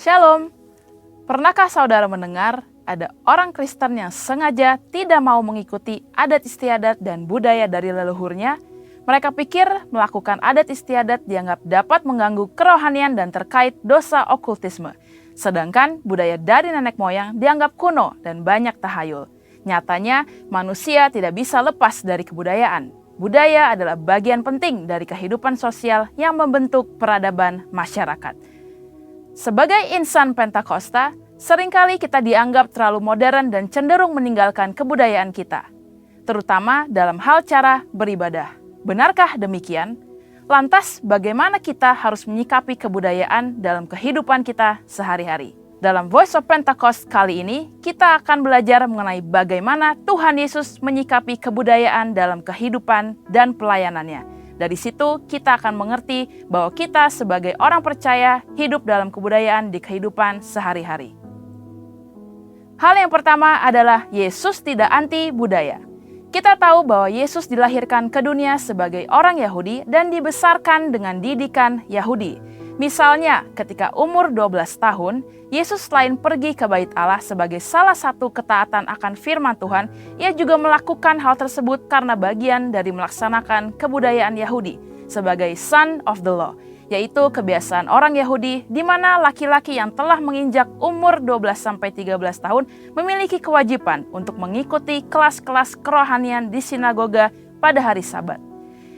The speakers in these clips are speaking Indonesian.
Shalom, pernahkah saudara mendengar ada orang Kristen yang sengaja tidak mau mengikuti adat istiadat dan budaya dari leluhurnya? Mereka pikir melakukan adat istiadat dianggap dapat mengganggu kerohanian dan terkait dosa okultisme. Sedangkan budaya dari nenek moyang dianggap kuno dan banyak tahayul. Nyatanya manusia tidak bisa lepas dari kebudayaan. Budaya adalah bagian penting dari kehidupan sosial yang membentuk peradaban masyarakat. Sebagai insan Pentakosta, seringkali kita dianggap terlalu modern dan cenderung meninggalkan kebudayaan kita, terutama dalam hal cara beribadah. Benarkah demikian? Lantas, bagaimana kita harus menyikapi kebudayaan dalam kehidupan kita sehari-hari? Dalam Voice of Pentecost kali ini, kita akan belajar mengenai bagaimana Tuhan Yesus menyikapi kebudayaan dalam kehidupan dan pelayanannya. Dari situ kita akan mengerti bahwa kita sebagai orang percaya hidup dalam kebudayaan di kehidupan sehari-hari. Hal yang pertama adalah Yesus tidak anti budaya. Kita tahu bahwa Yesus dilahirkan ke dunia sebagai orang Yahudi dan dibesarkan dengan didikan Yahudi. Misalnya, ketika umur 12 tahun, Yesus selain pergi ke Bait Allah sebagai salah satu ketaatan akan firman Tuhan, ia juga melakukan hal tersebut karena bagian dari melaksanakan kebudayaan Yahudi sebagai son of the law, yaitu kebiasaan orang Yahudi di mana laki-laki yang telah menginjak umur 12-13 tahun memiliki kewajiban untuk mengikuti kelas-kelas kerohanian di sinagoga pada hari Sabat.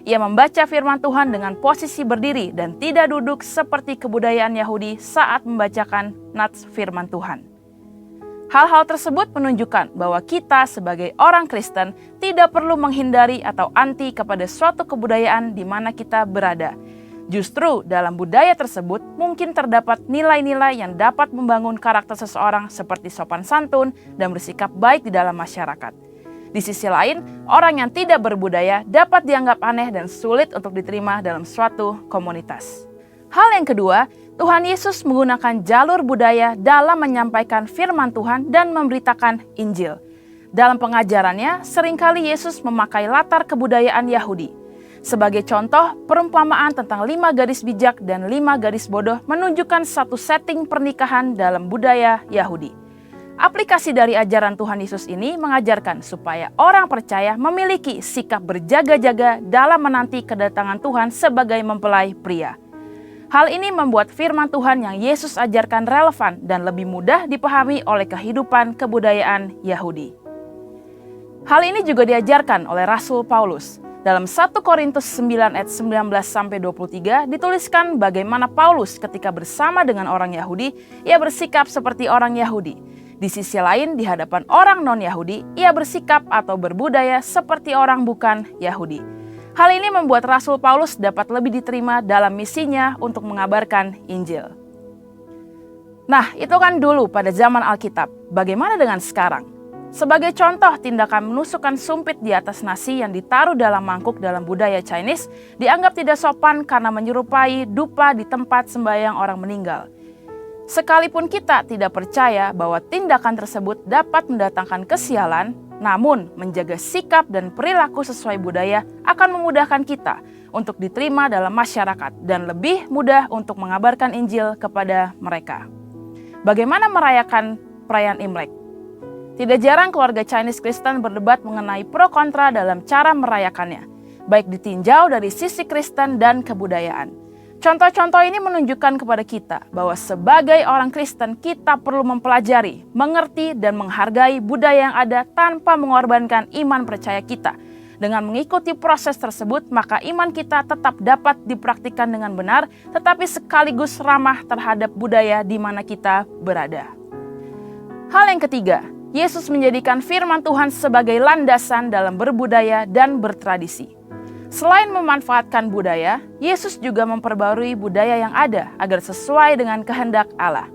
Ia membaca firman Tuhan dengan posisi berdiri dan tidak duduk seperti kebudayaan Yahudi saat membacakan nats firman Tuhan. Hal-hal tersebut menunjukkan bahwa kita sebagai orang Kristen tidak perlu menghindari atau anti kepada suatu kebudayaan di mana kita berada. Justru dalam budaya tersebut mungkin terdapat nilai-nilai yang dapat membangun karakter seseorang seperti sopan santun dan bersikap baik di dalam masyarakat. Di sisi lain, orang yang tidak berbudaya dapat dianggap aneh dan sulit untuk diterima dalam suatu komunitas. Hal yang kedua, Tuhan Yesus menggunakan jalur budaya dalam menyampaikan firman Tuhan dan memberitakan Injil. Dalam pengajarannya, seringkali Yesus memakai latar kebudayaan Yahudi. Sebagai contoh, perumpamaan tentang 5 gadis bijak dan 5 gadis bodoh menunjukkan satu setting pernikahan dalam budaya Yahudi. Aplikasi dari ajaran Tuhan Yesus ini mengajarkan supaya orang percaya memiliki sikap berjaga-jaga dalam menanti kedatangan Tuhan sebagai mempelai pria. Hal ini membuat firman Tuhan yang Yesus ajarkan relevan dan lebih mudah dipahami oleh kehidupan kebudayaan Yahudi. Hal ini juga diajarkan oleh Rasul Paulus. Dalam 1 Korintus 9 ayat 19-23 dituliskan bagaimana Paulus ketika bersama dengan orang Yahudi, ia bersikap seperti orang Yahudi. Di sisi lain, di hadapan orang non-Yahudi, ia bersikap atau berbudaya seperti orang bukan Yahudi. Hal ini membuat Rasul Paulus dapat lebih diterima dalam misinya untuk mengabarkan Injil. Nah, itu kan dulu pada zaman Alkitab. Bagaimana dengan sekarang? Sebagai contoh, tindakan menusukkan sumpit di atas nasi yang ditaruh dalam mangkuk dalam budaya Chinese dianggap tidak sopan karena menyerupai dupa di tempat sembahyang orang meninggal. Sekalipun kita tidak percaya bahwa tindakan tersebut dapat mendatangkan kesialan, namun menjaga sikap dan perilaku sesuai budaya akan memudahkan kita untuk diterima dalam masyarakat dan lebih mudah untuk mengabarkan Injil kepada mereka. Bagaimana merayakan perayaan Imlek? Tidak jarang keluarga Chinese Kristen berdebat mengenai pro kontra dalam cara merayakannya, baik ditinjau dari sisi Kristen dan kebudayaan. Contoh-contoh ini menunjukkan kepada kita bahwa sebagai orang Kristen kita perlu mempelajari, mengerti, dan menghargai budaya yang ada tanpa mengorbankan iman percaya kita. Dengan mengikuti proses tersebut, maka iman kita tetap dapat dipraktikkan dengan benar, tetapi sekaligus ramah terhadap budaya di mana kita berada. Hal yang ketiga, Yesus menjadikan firman Tuhan sebagai landasan dalam berbudaya dan bertradisi. Selain memanfaatkan budaya, Yesus juga memperbarui budaya yang ada agar sesuai dengan kehendak Allah.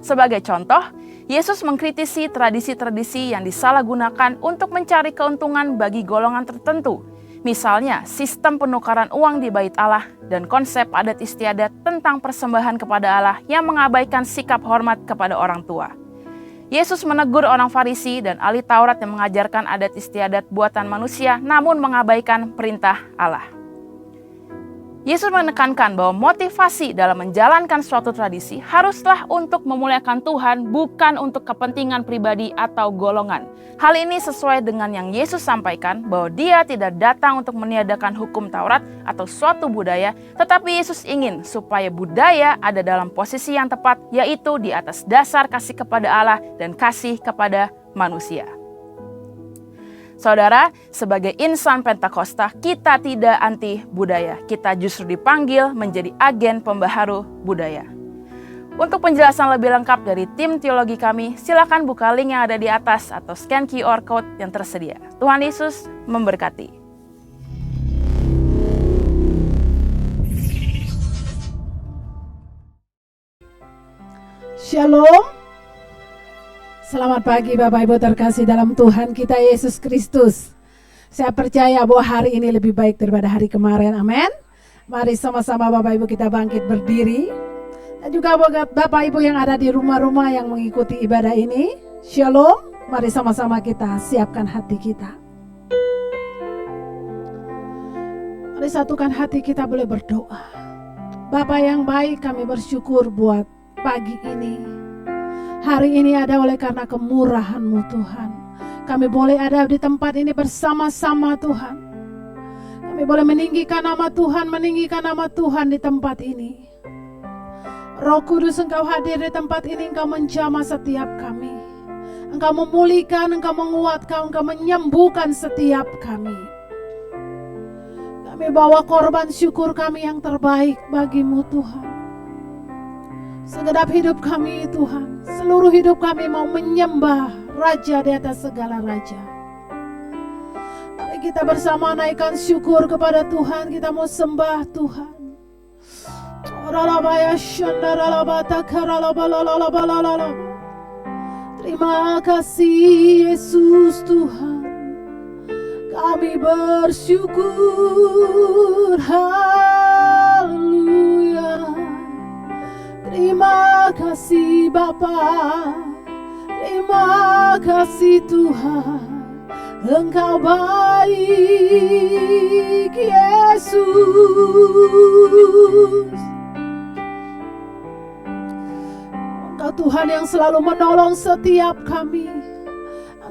Sebagai contoh, Yesus mengkritisi tradisi-tradisi yang disalahgunakan untuk mencari keuntungan bagi golongan tertentu. Misalnya, sistem penukaran uang di Bait Allah dan konsep adat istiadat tentang persembahan kepada Allah yang mengabaikan sikap hormat kepada orang tua. Yesus menegur orang Farisi dan ahli Taurat yang mengajarkan adat istiadat buatan manusia namun mengabaikan perintah Allah. Yesus menekankan bahwa motivasi dalam menjalankan suatu tradisi haruslah untuk memuliakan Tuhan, bukan untuk kepentingan pribadi atau golongan. Hal ini sesuai dengan yang Yesus sampaikan bahwa Dia tidak datang untuk meniadakan hukum Taurat atau suatu budaya, tetapi Yesus ingin supaya budaya ada dalam posisi yang tepat, yaitu di atas dasar kasih kepada Allah dan kasih kepada manusia. Saudara, sebagai insan Pentakosta, kita tidak anti budaya. Kita justru dipanggil menjadi agen pembaharu budaya. Untuk penjelasan lebih lengkap dari tim teologi kami, silakan buka link yang ada di atas atau scan QR Code yang tersedia. Tuhan Yesus memberkati. Shalom. Selamat pagi Bapak Ibu terkasih dalam Tuhan kita Yesus Kristus. Saya percaya bahwa hari ini lebih baik daripada hari kemarin, amin. Mari sama-sama Bapak Ibu kita bangkit berdiri. Dan juga Bapak Ibu yang ada di rumah-rumah yang mengikuti ibadah ini, Shalom. Mari sama-sama kita siapkan hati kita. Mari satukan hati kita, boleh berdoa. Bapa yang baik, kami bersyukur buat pagi ini. Hari ini ada oleh karena kemurahan-Mu Tuhan. Kami boleh ada di tempat ini bersama-sama Tuhan. Kami boleh meninggikan nama Tuhan di tempat ini. Roh Kudus, Engkau hadir di tempat ini, Engkau menjamah setiap kami. Engkau memulihkan, Engkau menguatkan, Engkau menyembuhkan setiap kami. Kami bawa korban syukur kami yang terbaik bagi-Mu Tuhan. Segenap hidup kami Tuhan, seluruh hidup kami mau menyembah Raja di atas segala Raja. Mari kita bersama naikkan syukur kepada Tuhan, kita mau sembah Tuhan. Terima kasih Yesus Tuhan, kami bersyukur, haleluya. Terima kasih Bapa, terima kasih Tuhan, Engkau baik Yesus. Engkau Tuhan yang selalu menolong setiap kami.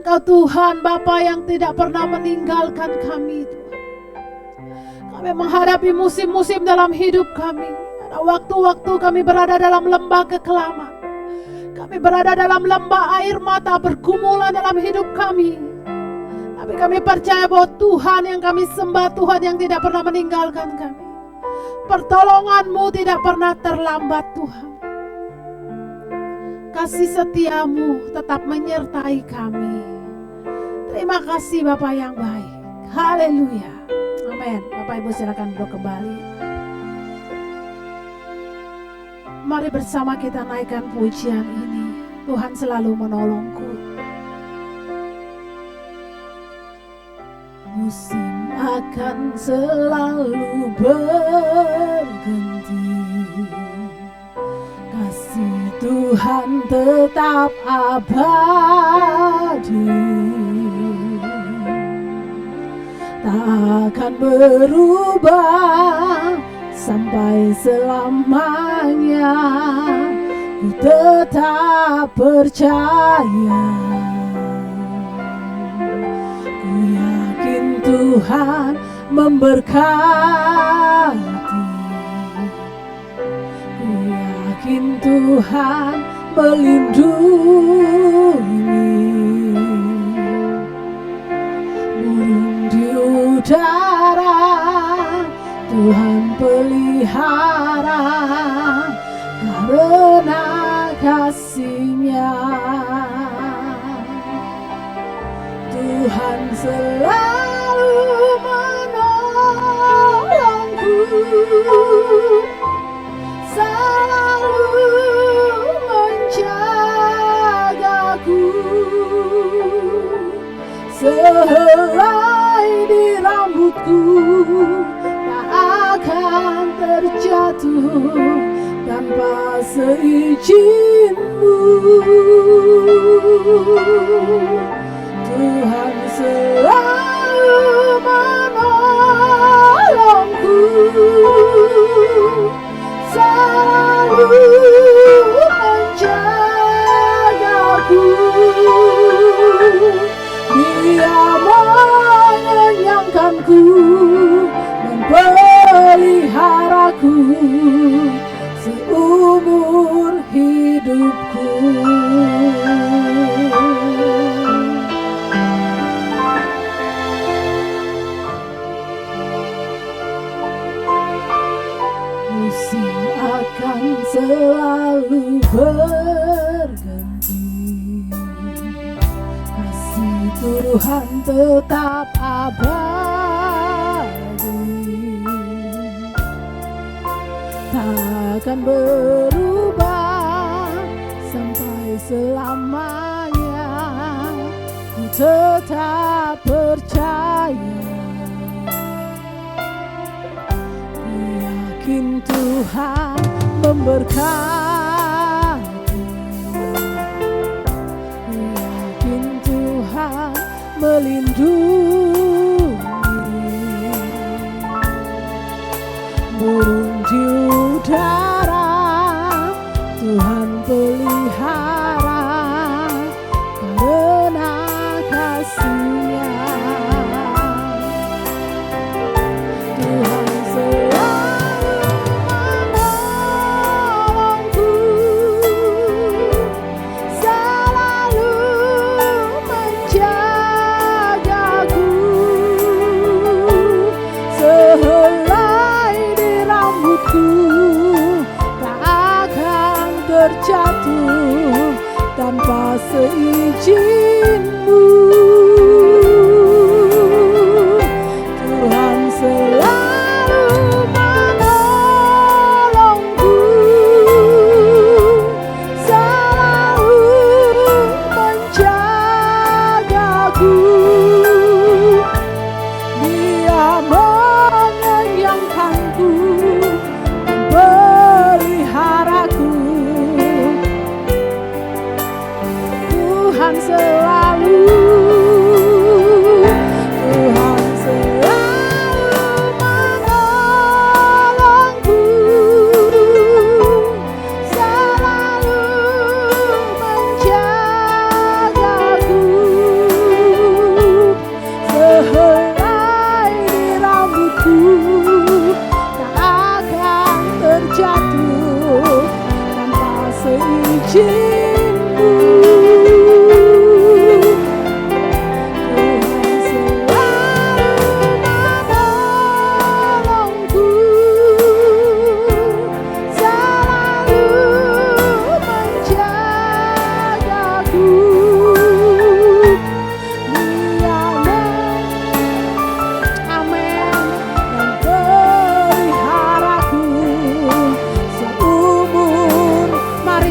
Engkau Tuhan Bapa yang tidak pernah meninggalkan kami Tuhan. Kami menghadapi musim-musim dalam hidup kami. Waktu-waktu kami berada dalam lembah kekelaman, kami berada dalam lembah air mata bergumulan dalam hidup kami. Tapi kami percaya bahwa Tuhan yang kami sembah, Tuhan yang tidak pernah meninggalkan kami. Pertolongan-Mu tidak pernah terlambat Tuhan. Kasih setia-Mu tetap menyertai kami. Terima kasih Bapa yang baik. Haleluya. Amin. Bapak Ibu silakan duduk kembali. Mari bersama kita naikkan pujian ini. Tuhan selalu menolongku. Musim akan selalu berganti, kasih Tuhan tetap abadi, tak akan berubah sampai selamanya. Ku tetap percaya, ku yakin Tuhan memberkati, ku yakin Tuhan melindungi. Burung di udara Tuhan pelihara karena kasih-Nya. Tuhan selalu menolongku, selalu menjagaku. Sehelai di rambutku tak akan terjatuh tanpa seizin-Mu. Tuhan selalu menolongku, selalu menjagaku. Dia mengenyangkanku, memeliharaku seumur hidupku. Musim akan selalu berganti, kasih Tuhan tetap abadi, takkan berubah sampai selamanya. Ku tetap percaya, ku yakin Tuhan memberkati, ku yakin Tuhan melindungi. Burung di udara Tuhan pelihara karena kasih-Nya. Tuhan selalu menolongku, selalu menjagaku. Sehelai di rambutku tak akan terjatuh tanpa seizin-Mu. Tuhan selalu menolongku, selalu menjagaku. Dia mengenyangkanku, memeliharaku. Tuhan selalu menolongku, selalu menjagaku. Sehelai di rambutku tak akan terjatuh tanpa seizin-Mu.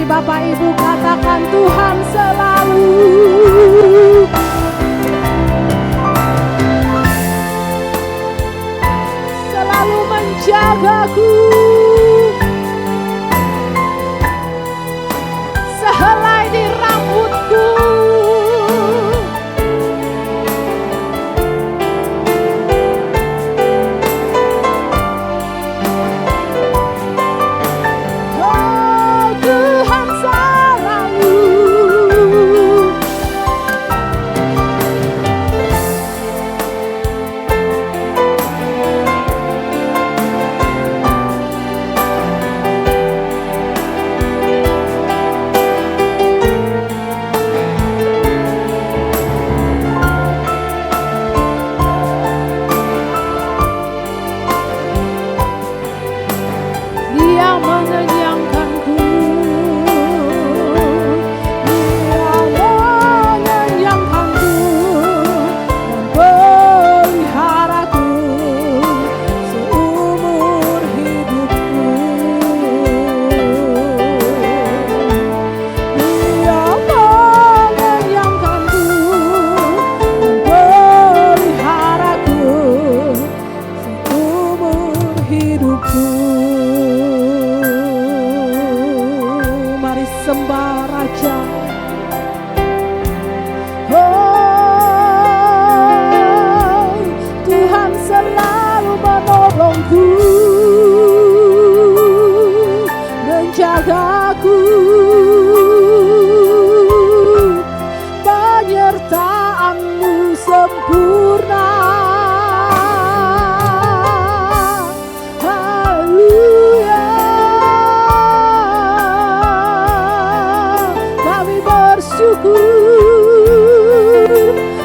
Bapak Ibu katakan Tuhan selalu menjagaku. Sehelai di rambutku Tuhan selalu mengenyangkanku, Dia mengenyangkanku, memeliharaku seumur hidupku. Dia mengenyangkanku, memeliharaku seumur hidupku. Mari sembah Raja. Oh, Tuhan selalu menolongku, menjagaku, penyertaan-Mu sempurna. Haleluya, kami bersyukur.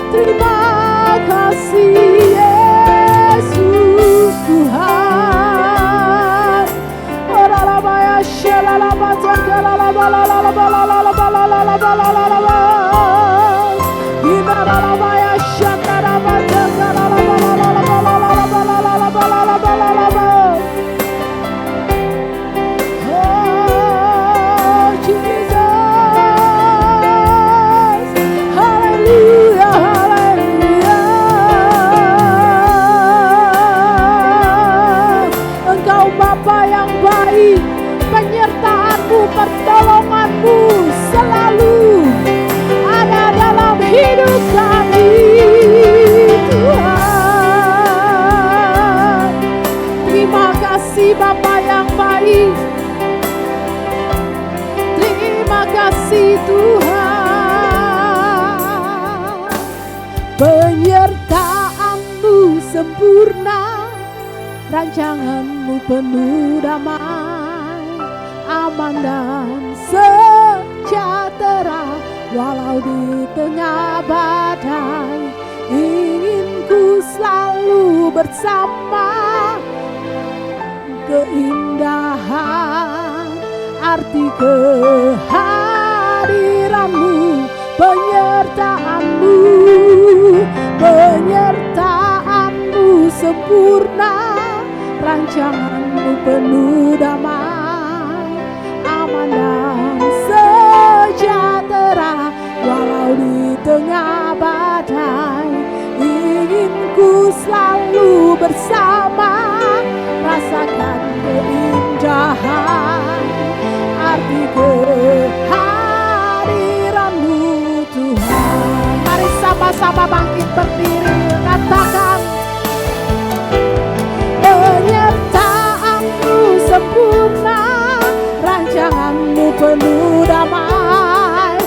Terima kasih Yesus Tuhan. Oralabaya shalalabata galalabalalabalalabalalabalalabalalabalalabalala. Inaralabaya shanarabata galalabalalabalalabalalabalalabalala. Oh, Jesus. Haleluya, haleluya. Engkau Bapa yang baik, penyertaan-Mu, pertolongan-Mu selalu ada dalam hidup kami, Tuhan. Terima kasih Bapa yang baik. Terima kasih Tuhan. Penyertaan-Mu sempurna, rancangan-Mu penuh damai, aman dan sejahtera walau di tengah badai. Ingin ku selalu bersama, keindahan arti kehadiran-Mu, penyertaan-Mu, penyertaan-Mu sempurna, rancangan-Mu penuh damai, aman dan sejahtera walau di tengah badai. Ingin ku selalu bersama, rasakan keindahan arti kehadiran-Mu, Tuhan. Mari sama-sama bangkit berdiri, katakan penyertaan-Mu sempurna, rancangan-Mu penuh damai,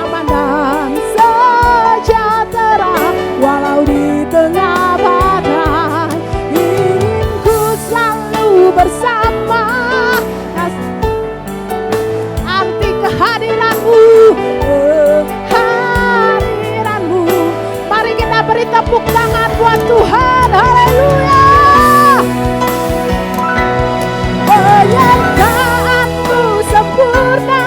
aman dan sejahtera walau di tengah badai. Ingin ku selalu bersama, arti kehadiran-Mu, kehadiran-Mu. Mari kita beri tepuk tangan buat Tuhan. Haleluya. Penyertaan-Mu sempurna,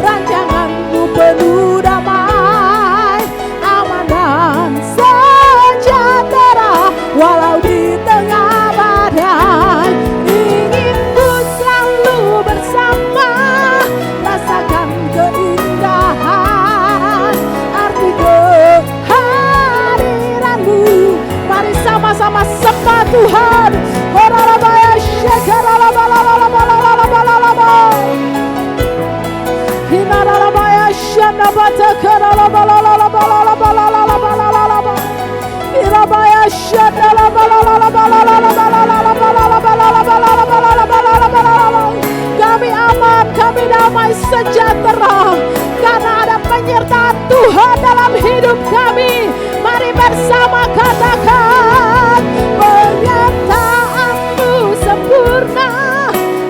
rancangan-Mu penuh damai, aman dan sejahtera walau di tengah badai. Ingin ku selalu bersama, rasakan keindahan arti kehadiran-Mu. Mari sama-sama sembah Tuhan. Oralabaya shakaralabalalabalalabalalabalala. Hinaralabaya shanabata karalabalalabalalabalalabalala. Hirabaya shanalabalalabalalabalalabalalabalalabalala. Kami aman, kami damai sejahtera karena ada penyertaan Tuhan dalam hidup kami. Mari bersama katakan penyertaan-Mu sempurna,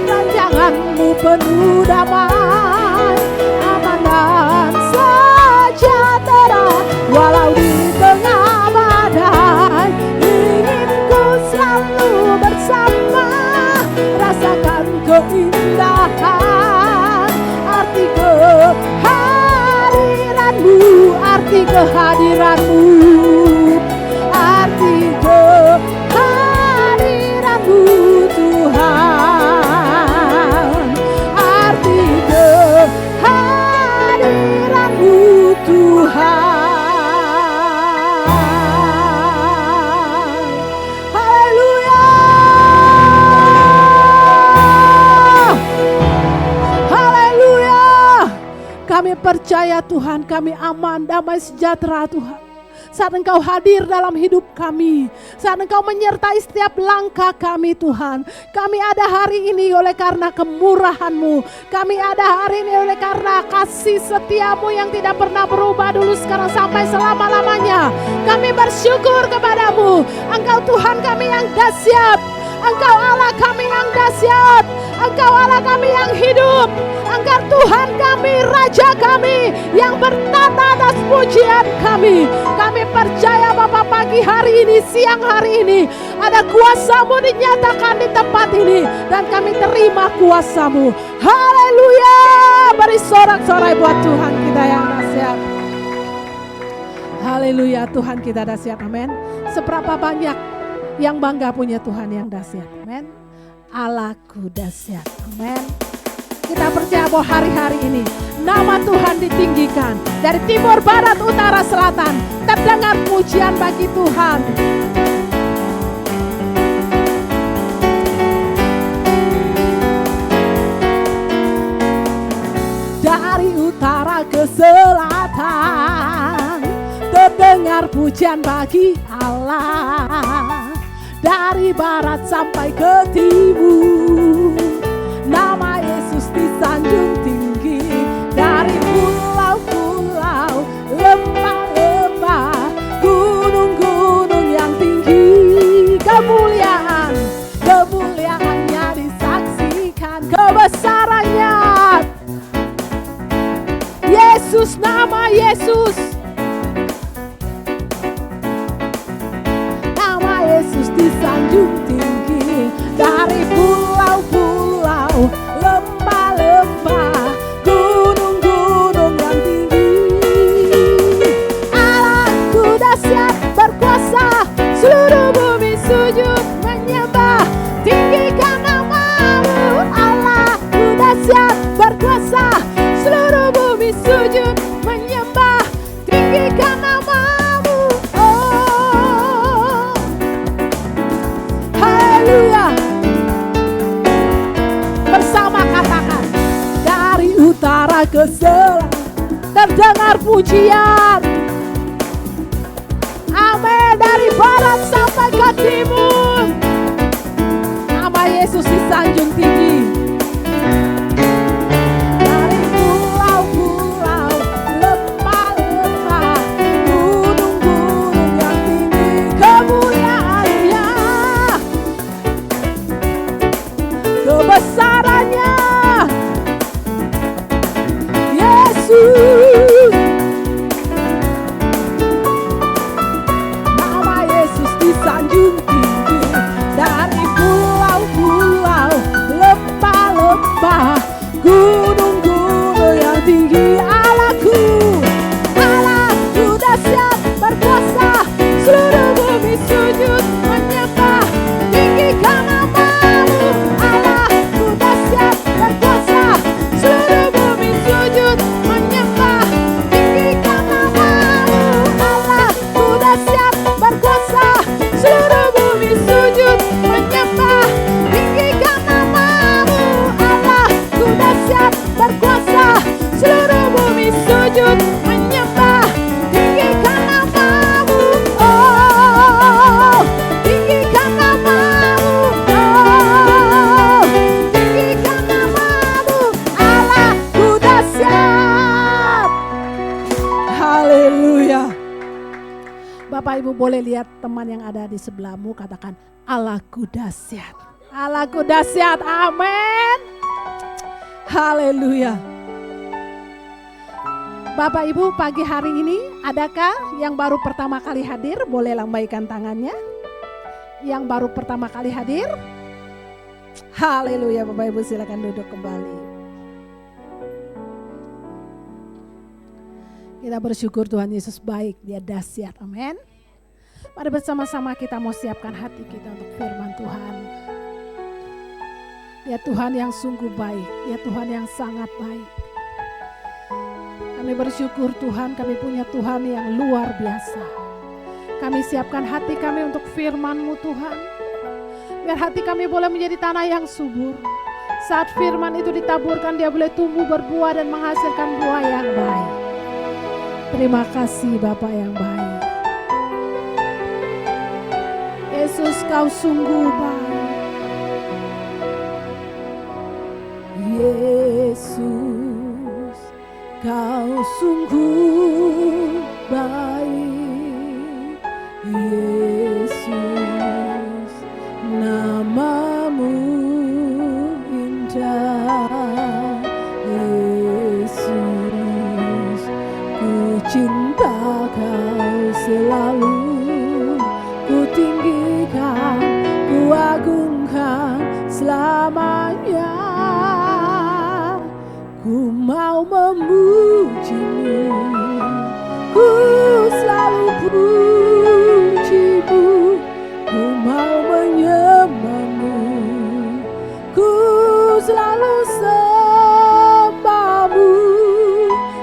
rancangan-Mu penuh damai, aman dan sejahtera walau di tengah badai. Ingin ku selalu bersama, rasakan keindahan keindahan, arti kehadiranmu, arti kehadiranmu, arti kehadiranmu Tuhan, arti kehadiranmu Tuhan. Kami percaya Tuhan, kami aman, damai, sejahtera Tuhan. Saat Engkau hadir dalam hidup kami, saat Engkau menyertai setiap langkah kami Tuhan. Kami ada hari ini oleh karena kemurahan-Mu. Kami ada hari ini oleh karena kasih setiamu yang tidak pernah berubah dulu, sekarang, sampai selama-lamanya. Kami bersyukur kepadamu. Engkau Tuhan kami yang dahsyat. Engkau Allah kami yang dahsyat. Engkau Allah kami yang hidup. Engkau Tuhan kami, Raja kami yang bertata atas pujian kami. Kami percaya Bapa, pagi hari ini, siang hari ini, ada kuasa-Mu dinyatakan di tempat ini. Dan kami terima kuasa-Mu. Haleluya. Beri sorak-sorai buat Tuhan kita yang dahsyat. Haleluya, Tuhan kita dahsyat. Amin. Seberapa banyak yang bangga punya Tuhan yang dahsyat. Amin. Allahku dahsyat. Amin. Kita percaya bahwa hari-hari ini nama Tuhan ditinggikan. Dari timur, barat, utara, selatan, terdengar pujian bagi Tuhan. Dari utara ke selatan, terdengar pujian bagi Allah. Dari barat sampai ke timur, nama Yesus disanjung tinggi. Dari pulau-pulau, lembah-lembah, gunung-gunung yang tinggi, kemuliaannya disaksikan, kebesarannya. Yesus, nama Yesus, Yesus disanjung tinggi. Dari pulau-pulau, lembah-lembah, gunung-gunung yang tinggi. Allahku dahsyat berkuasa, seluruh bumi sujud menyembah. Tinggikan nama-Mu. Allahku dahsyat berkuasa, seluruh bumi sujud menyembah. Tinggikan nama-Mu. Bersama katakan, dari utara ke selatan terdengar pujian. Amin. Dari barat sampai ke timur, nama Yesus disanjung tinggi. Dari pulau-pulau, lembah-lembah, gunung-gunung yang tinggi, kemuliaannya, kebesarannya. Yesus, nama Yesus disanjung tinggi. Dari pulau-pulau, lembah-lembah, gunung-gunung yang tinggi. Allahku, Allahku dahsyat berkuasa, seluruh bumi sujud menyembah. Tinggikan nama-Mu. Allahku dahsyat berkuasa, seluruh bumi sujud menyembah. Tinggikan nama-Mu. Allahku dahsyat berkuasa, seluruh bumi sujud menyembah. Tinggikan nama-Mu. Allahku dahsyat berkuasa, seluruh bumi sujud menyembah. Tinggikan nama-Mu. Oh, tinggikan nama-Mu. Oh, tinggikan nama-Mu. Allahku dahsyat. Haleluya. Bapak Ibu boleh lihat teman yang ada di sebelahmu, katakan Allahku dahsyat. Allahku dahsyat. Amin. Haleluya. Bapak Ibu pagi hari ini, adakah yang baru pertama kali hadir? Boleh lambaikan tangannya. Yang baru pertama kali hadir. Haleluya. Bapak Ibu silakan duduk kembali. Kita bersyukur Tuhan Yesus baik, Dia dahsyat. Amin. Mari bersama-sama kita mau siapkan hati kita untuk firman Tuhan. Dia Tuhan yang sungguh baik, Dia Tuhan yang sangat baik. Kami bersyukur Tuhan, kami punya Tuhan yang luar biasa. Kami siapkan hati kami untuk firman-Mu Tuhan. Biar hati kami boleh menjadi tanah yang subur. Saat firman itu ditaburkan, dia boleh tumbuh berbuah dan menghasilkan buah yang baik. Terima kasih Bapa yang baik. Yesus, Kau sungguh baik. Yesus, Kau sungguh baik. Yesus, nama-Mu indah. Yesus, ku cinta Kau selalu. Ku tinggikan, ku agungkan selamanya. Ku mau memuji-Mu, ku selalu puji-Mu. Ku mau menyembah-Mu, ku selalu sembah-Mu.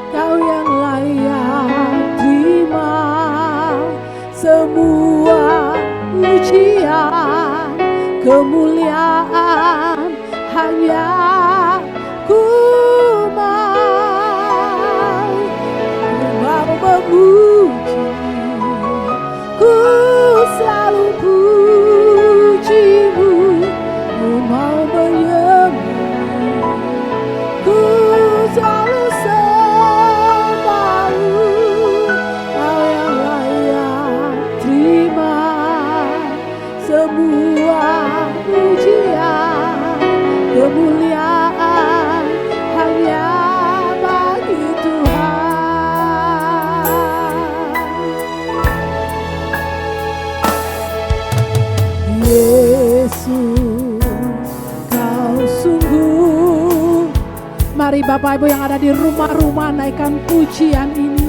Kau yang layak terima semua pujian, kemuliaan hanya ku mau memuji, ku selalu puji-Mu. Ku mau menyembah-Mu, ku selalu sembah-Mu. Kau yang layak terima semua pujian, kemuliaan hanya bagi Tuhan. Yesus, Kau sungguh. Mari Bapak Ibu yang ada di rumah-rumah naikkan pujian ini.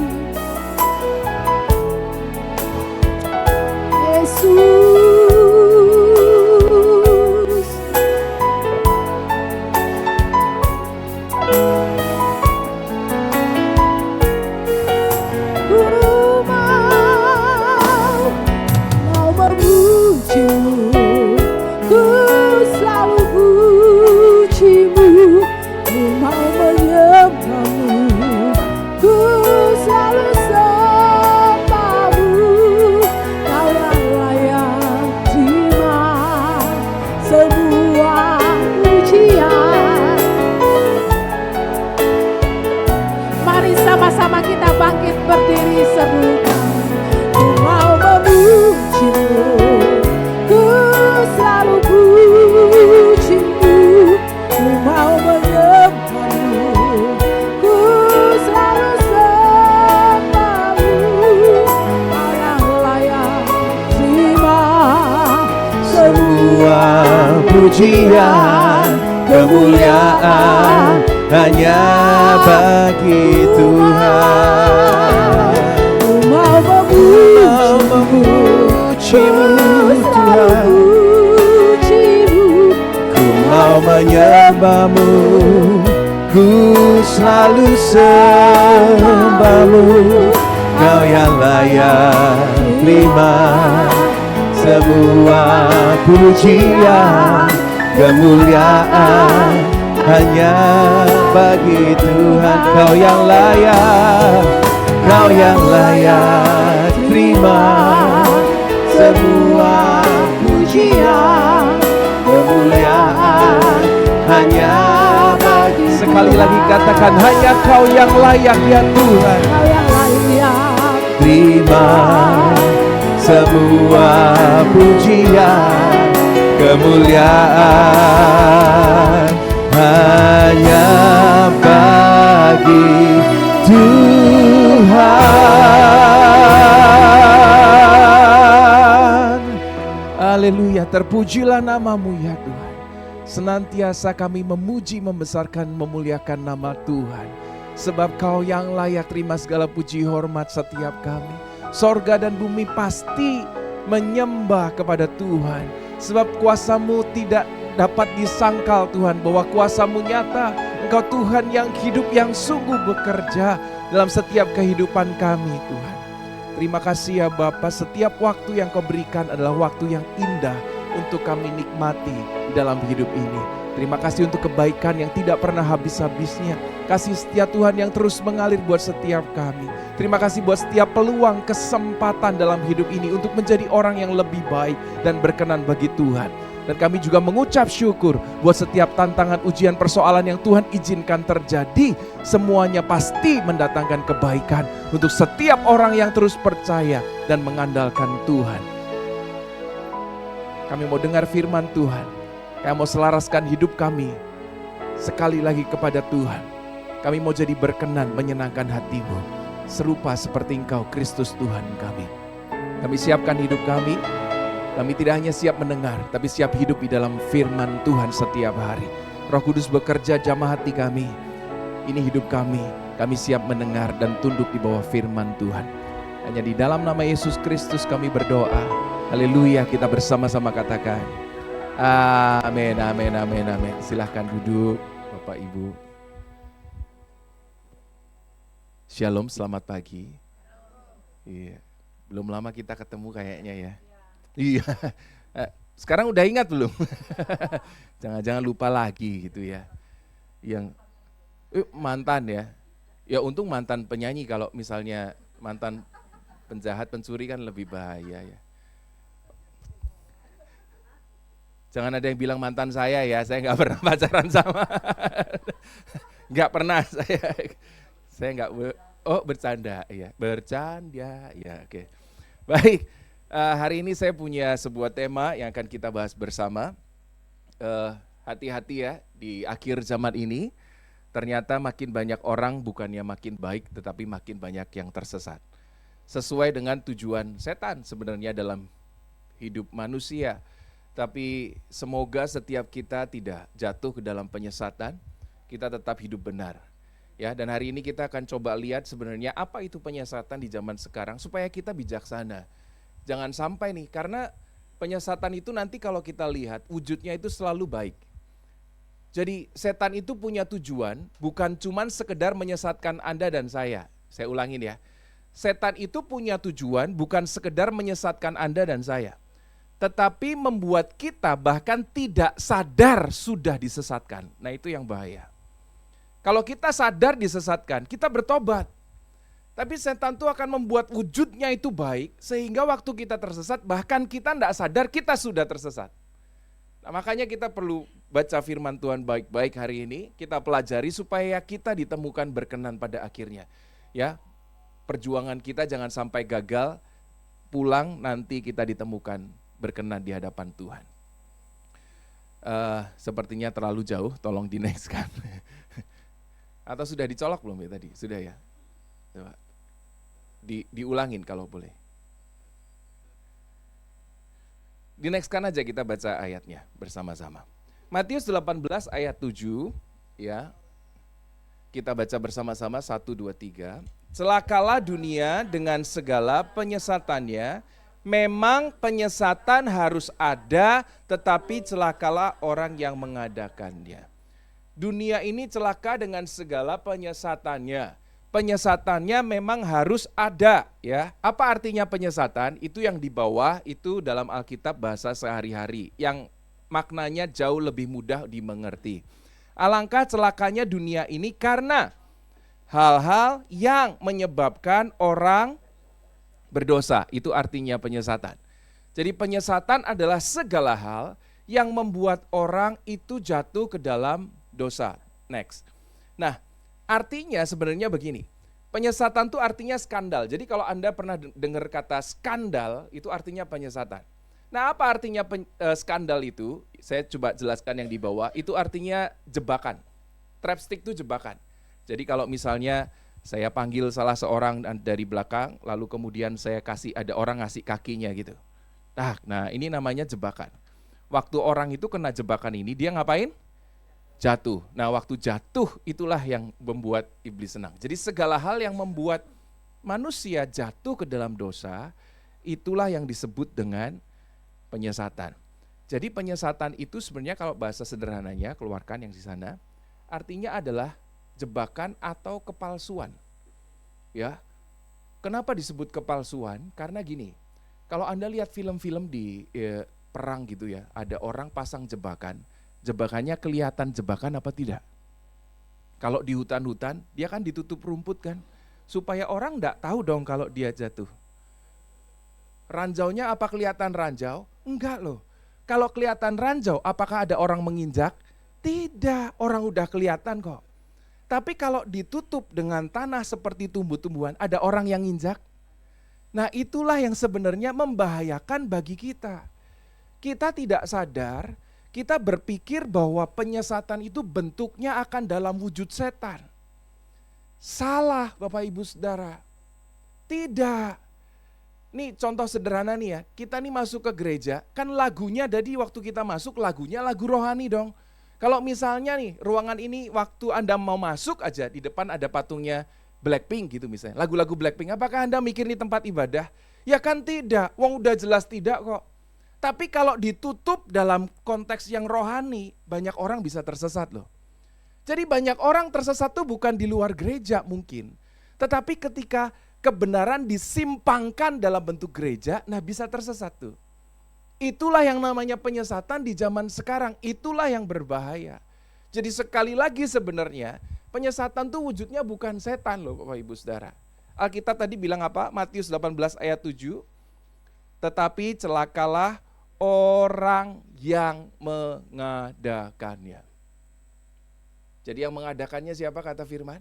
Yesus, berdiri serukan. Ku mau memuji-Mu, ku selalu puji-Mu. Ku mau menyembah-Mu, ku selalu sembah-Mu. Kau yang layak terima semua pujian, kemuliaan hanya bagi Tuhan. Ku mau memuji-Mu Tuhan, ku mau menyembah-Mu, ku selalu sembah-Mu. Kau yang layak terima semua pujian, kemuliaan hanya bagi Tuhan. Kau yang layak terima semua pujian, kemuliaan hanya bagi Tuhan. Sekali lagi katakan, hanya Kau yang layak ya Tuhan. Kau yang layak terima semua pujian, kemuliaan hanya bagi Tuhan. Haleluya, terpujilah nama-Mu ya Tuhan. Senantiasa kami memuji, membesarkan, memuliakan nama Tuhan. Sebab Kau yang layak terima segala puji hormat setiap kami. Sorga dan bumi pasti menyembah kepada Tuhan. Sebab kuasa-Mu tidak dapat disangkal Tuhan, bahwa kuasa-Mu nyata. Engkau Tuhan yang hidup, yang sungguh bekerja dalam setiap kehidupan kami Tuhan. Terima kasih ya Bapa, setiap waktu yang Kau berikan adalah waktu yang indah untuk kami nikmati di dalam hidup ini. Terima kasih untuk kebaikan yang tidak pernah habis-habisnya. Kasih setia Tuhan yang terus mengalir buat setiap kami. Terima kasih buat setiap peluang, kesempatan dalam hidup ini untuk menjadi orang yang lebih baik dan berkenan bagi Tuhan. Dan kami juga mengucap syukur buat setiap tantangan, ujian, persoalan yang Tuhan izinkan terjadi. Semuanya pasti mendatangkan kebaikan untuk setiap orang yang terus percaya dan mengandalkan Tuhan. Kami mau dengar firman Tuhan. Kami mau selaraskan hidup kami sekali lagi kepada Tuhan. Kami mau jadi berkenan, menyenangkan hati-Mu, serupa seperti Engkau, Kristus Tuhan kami. Kami siapkan hidup kami. Kami tidak hanya siap mendengar, tapi siap hidup di dalam firman Tuhan setiap hari. Roh Kudus bekerja jamah hati kami. Ini hidup kami. Kami siap mendengar dan tunduk di bawah firman Tuhan. Hanya di dalam nama Yesus Kristus kami berdoa. Haleluya, kita bersama-sama katakan. Amin, amin, amin, amin. Silahkan duduk Bapak Ibu. Shalom, selamat pagi. Iya, belum lama kita ketemu kayaknya ya. Iya, sekarang udah ingat belum? Jangan-jangan lupa lagi gitu ya. Yang mantan ya. Ya untung mantan penyanyi, kalau misalnya mantan penjahat, pencuri kan lebih bahaya ya. Jangan ada yang bilang mantan saya ya, saya nggak pernah pacaran sama. Nggak pernah saya nggak, bercanda ya, bercanda ya, oke. Baik, hari ini saya punya sebuah tema yang akan kita bahas bersama. Hati-hati ya, di akhir zaman ini ternyata makin banyak orang bukannya makin baik, tetapi makin banyak yang tersesat. Sesuai dengan tujuan setan sebenarnya dalam hidup manusia. Tapi semoga setiap kita tidak jatuh ke dalam penyesatan, kita tetap hidup benar. Ya, dan hari ini kita akan coba lihat sebenarnya apa itu penyesatan di zaman sekarang supaya kita bijaksana. Jangan sampai nih, karena penyesatan itu nanti kalau kita lihat wujudnya itu selalu baik. Jadi setan itu punya tujuan bukan cuman sekedar menyesatkan Anda dan saya. Saya ulangin ya. Setan itu punya tujuan bukan sekedar menyesatkan Anda dan saya, tetapi membuat kita bahkan tidak sadar sudah disesatkan. Nah itu yang bahaya. Kalau kita sadar disesatkan, kita bertobat. Tapi setan itu akan membuat wujudnya itu baik, sehingga waktu kita tersesat, bahkan kita tidak sadar kita sudah tersesat. Nah makanya kita perlu baca firman Tuhan baik-baik hari ini, kita pelajari supaya kita ditemukan berkenan pada akhirnya. Ya, perjuangan kita jangan sampai gagal, pulang nanti kita ditemukan berkenan di hadapan Tuhan. Sepertinya terlalu jauh, tolong di next kan. Atau sudah dicolok belum ya tadi? Sudah ya? Coba. Diulangin kalau boleh. Di next kan aja kita baca ayatnya bersama-sama. Matius 18 ayat 7 ya. Kita baca bersama-sama 1, 2, 3. Celakalah dunia dengan segala penyesatannya. Memang penyesatan harus ada, tetapi celakalah orang yang mengadakannya. Dunia ini celaka dengan segala penyesatannya. Penyesatannya memang harus ada ya. Apa artinya penyesatan? Itu yang di bawah itu dalam Alkitab bahasa sehari-hari yang maknanya jauh lebih mudah dimengerti. Alangkah celakanya dunia ini karena hal-hal yang menyebabkan orang berdosa, itu artinya penyesatan. Jadi penyesatan adalah segala hal yang membuat orang itu jatuh ke dalam dosa. Next. Nah, artinya sebenarnya begini. Penyesatan itu artinya skandal. Jadi kalau Anda pernah dengar kata skandal, itu artinya penyesatan. Nah, apa artinya skandal itu? Saya coba jelaskan yang di bawah. Itu artinya jebakan. Trapstick itu jebakan. Jadi kalau misalnya saya panggil salah seorang dari belakang, lalu kemudian saya kasih, ada orang ngasih kakinya gitu. Nah ini namanya jebakan. Waktu orang itu kena jebakan ini, dia ngapain? Jatuh. Nah, waktu jatuh itulah yang membuat iblis senang. Jadi segala hal yang membuat manusia jatuh ke dalam dosa, itulah yang disebut dengan penyesatan. Jadi penyesatan itu sebenarnya kalau bahasa sederhananya, keluarkan yang di sana, artinya adalah jebakan atau kepalsuan. Ya. Kenapa disebut kepalsuan? Karena gini, kalau Anda lihat film-film di perang gitu ya, ada orang pasang jebakan, jebakannya kelihatan jebakan apa tidak? Kalau di hutan-hutan, dia kan ditutup rumput kan, supaya orang enggak tahu dong kalau dia jatuh. Ranjaunya apa kelihatan ranjau? Enggak loh. Kalau kelihatan ranjau, apakah ada orang menginjak? Tidak, orang udah kelihatan kok. Tapi kalau ditutup dengan tanah seperti tumbuh-tumbuhan, ada orang yang injak. Nah, itulah yang sebenarnya membahayakan bagi kita. Kita tidak sadar, kita berpikir bahwa penyesatan itu bentuknya akan dalam wujud setan. Salah Bapak Ibu Saudara. Tidak. Nih contoh sederhana nih ya, kita nih masuk ke gereja, kan lagunya jadi waktu kita masuk lagunya lagu rohani dong. Kalau misalnya nih ruangan ini waktu Anda mau masuk aja di depan ada patungnya Blackpink gitu misalnya, lagu-lagu Blackpink, apakah Anda mikir ini tempat ibadah? Ya kan tidak, wong udah jelas tidak kok. Tapi kalau ditutup dalam konteks yang rohani, banyak orang bisa tersesat loh. Jadi banyak orang tersesat tuh bukan di luar gereja mungkin, tetapi ketika kebenaran disimpangkan dalam bentuk gereja, nah bisa tersesat tuh. Itulah yang namanya penyesatan di zaman sekarang, itulah yang berbahaya. Jadi sekali lagi sebenarnya, penyesatan tuh wujudnya bukan setan loh Bapak Ibu Saudara. Alkitab tadi bilang apa? Matius 18 ayat 7, tetapi celakalah orang yang mengadakannya. Jadi yang mengadakannya siapa kata firman?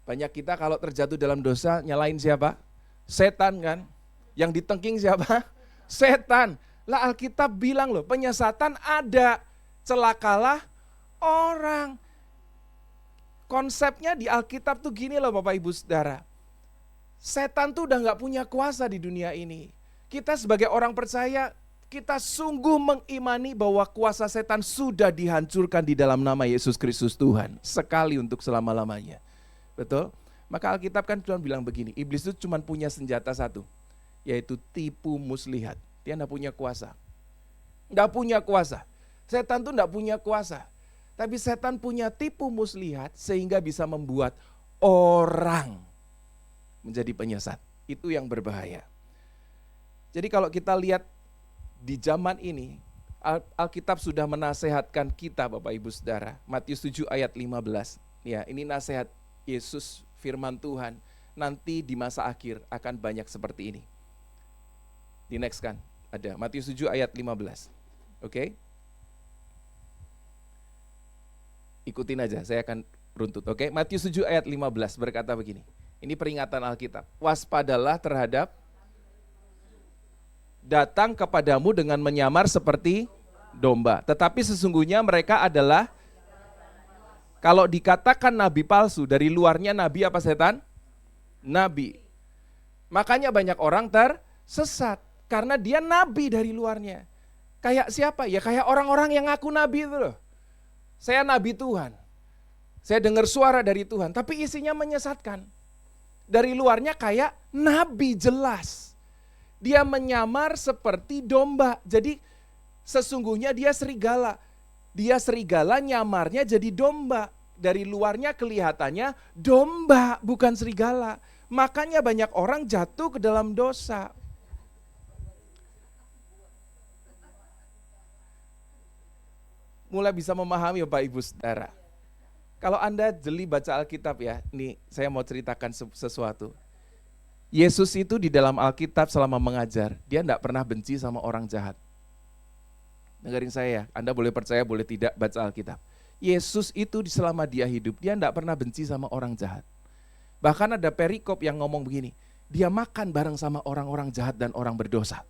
Banyak kita kalau terjatuh dalam dosa nyalain siapa? Setan kan. Yang ditengking siapa? Setan. Lah Alkitab bilang loh, penyesatan ada, celakalah orang. Konsepnya di Alkitab tuh gini loh Bapak Ibu Saudara. Setan tuh udah gak punya kuasa di dunia ini. Kita sebagai orang percaya, kita sungguh mengimani bahwa kuasa setan sudah dihancurkan di dalam nama Yesus Kristus Tuhan. Sekali untuk selama-lamanya. Betul? Maka Alkitab kan cuma bilang begini, iblis itu cuma punya senjata satu, yaitu tipu muslihat. Dia enggak punya kuasa. Enggak punya kuasa. Setan tuh enggak punya kuasa. Tapi setan punya tipu muslihat sehingga bisa membuat orang menjadi penyesat. Itu yang berbahaya. Jadi kalau kita lihat di zaman ini, Alkitab sudah menasehatkan kita Bapak Ibu Saudara. Matius 7 ayat 15. Ya, ini nasihat Yesus firman Tuhan, nanti di masa akhir akan banyak seperti ini. Di next kan, ada Matius 7 ayat 15. Oke? Ikutin aja, saya akan runtut. Oke? Matius 7 ayat 15 berkata begini. Ini peringatan Alkitab. Waspadalah terhadap datang kepadamu dengan menyamar seperti domba. Tetapi sesungguhnya mereka adalah, kalau dikatakan nabi palsu, dari luarnya nabi apa setan? Nabi. Makanya banyak orang tersesat, karena dia nabi dari luarnya. Kayak siapa? Ya kayak orang-orang yang ngaku nabi itu loh. Saya nabi Tuhan. Saya dengar suara dari Tuhan, tapi isinya menyesatkan. Dari luarnya kayak nabi jelas. Dia menyamar seperti domba. Jadi sesungguhnya dia serigala. Dia serigala nyamarnya jadi domba. Dari luarnya kelihatannya domba bukan serigala. Makanya banyak orang jatuh ke dalam dosa. Mulai bisa memahami Bapak Ibu Saudara. Kalau Anda jeli baca Alkitab ya, nih saya mau ceritakan sesuatu. Yesus itu di dalam Alkitab selama mengajar, dia enggak pernah benci sama orang jahat. Dengerin saya ya, Anda boleh percaya boleh tidak baca Alkitab. Yesus itu selama dia hidup, dia enggak pernah benci sama orang jahat. Bahkan ada perikop yang ngomong begini, dia makan bareng sama orang-orang jahat dan orang berdosa.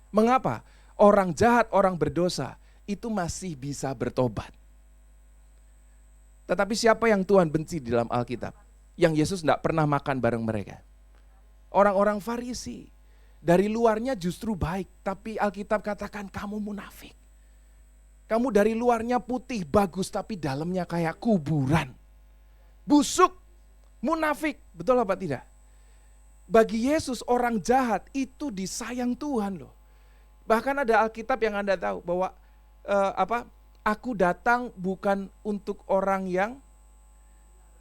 Mengapa? Orang jahat, orang berdosa itu masih bisa bertobat. Tetapi siapa yang Tuhan benci di dalam Alkitab? Yang Yesus enggak pernah makan bareng mereka. Orang-orang Farisi. Dari luarnya justru baik, tapi Alkitab katakan kamu munafik. Kamu dari luarnya putih, bagus, tapi dalamnya kayak kuburan. Busuk, munafik, betul apa tidak? Bagi Yesus orang jahat itu disayang Tuhan loh. Bahkan ada Alkitab yang Anda tahu bahwa aku datang bukan untuk orang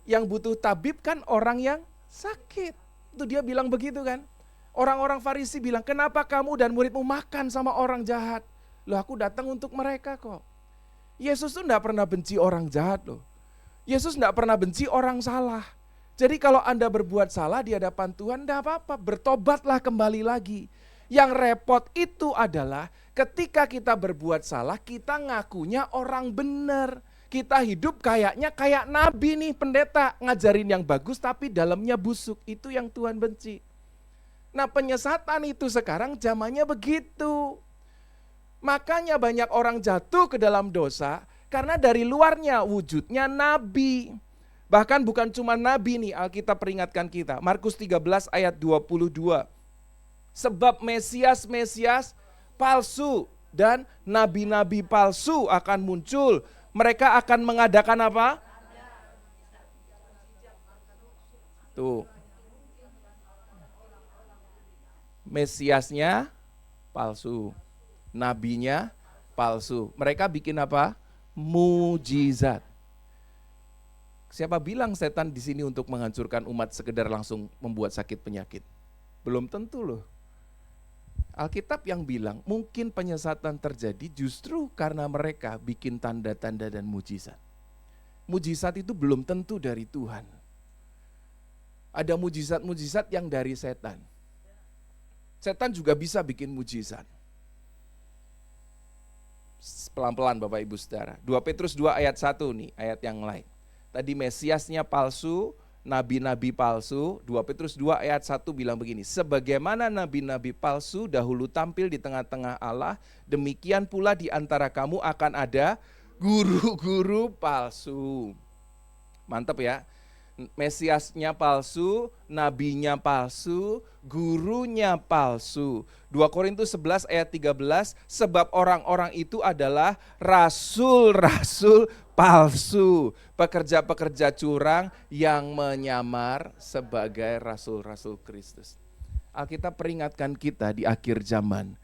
yang butuh tabib, kan orang yang sakit. Itu dia bilang begitu kan. Orang-orang Farisi bilang, kenapa kamu dan muridmu makan sama orang jahat? Loh, aku datang untuk mereka kok. Yesus tuh enggak pernah benci orang jahat loh. Yesus enggak pernah benci orang salah. Jadi kalau Anda berbuat salah di hadapan Tuhan, enggak apa-apa, bertobatlah kembali lagi. Yang repot itu adalah ketika kita berbuat salah, kita ngakunya orang benar. Kita hidup kayaknya kayak nabi nih, pendeta, ngajarin yang bagus tapi dalamnya busuk. Itu yang Tuhan benci. Nah, penyesatan itu sekarang zamannya begitu. Makanya banyak orang jatuh ke dalam dosa karena dari luarnya wujudnya nabi. Bahkan bukan cuma nabi nih, Alkitab peringatkan kita. Markus 13 ayat 22. Sebab Mesias palsu dan nabi-nabi palsu akan muncul. Mereka akan mengadakan apa? Tuh. Mesiasnya palsu, nabinya palsu. Mereka bikin apa? Mujizat. Siapa bilang setan di sini untuk menghancurkan umat sekedar langsung membuat sakit penyakit? Belum tentu loh. Alkitab yang bilang mungkin penyesatan terjadi justru karena mereka bikin tanda-tanda dan mujizat. Mujizat itu belum tentu dari Tuhan. Ada mujizat-mujizat yang dari setan. Setan juga bisa bikin mujizat. Pelan-pelan Bapak Ibu Saudara. 2 Petrus 2 ayat 1 nih, ayat yang lain. Tadi Mesiasnya palsu, nabi-nabi palsu. 2 Petrus 2 ayat 1 bilang begini, sebagaimana nabi-nabi palsu dahulu tampil di tengah-tengah Allah, demikian pula di antara kamu akan ada guru-guru palsu. Mantap ya. Mesiasnya palsu, nabinya palsu, gurunya palsu. 2 Korintus 11 ayat 13, sebab orang-orang itu adalah rasul-rasul palsu, pekerja-pekerja curang yang menyamar sebagai rasul-rasul Kristus. Alkitab peringatkan kita di akhir zaman,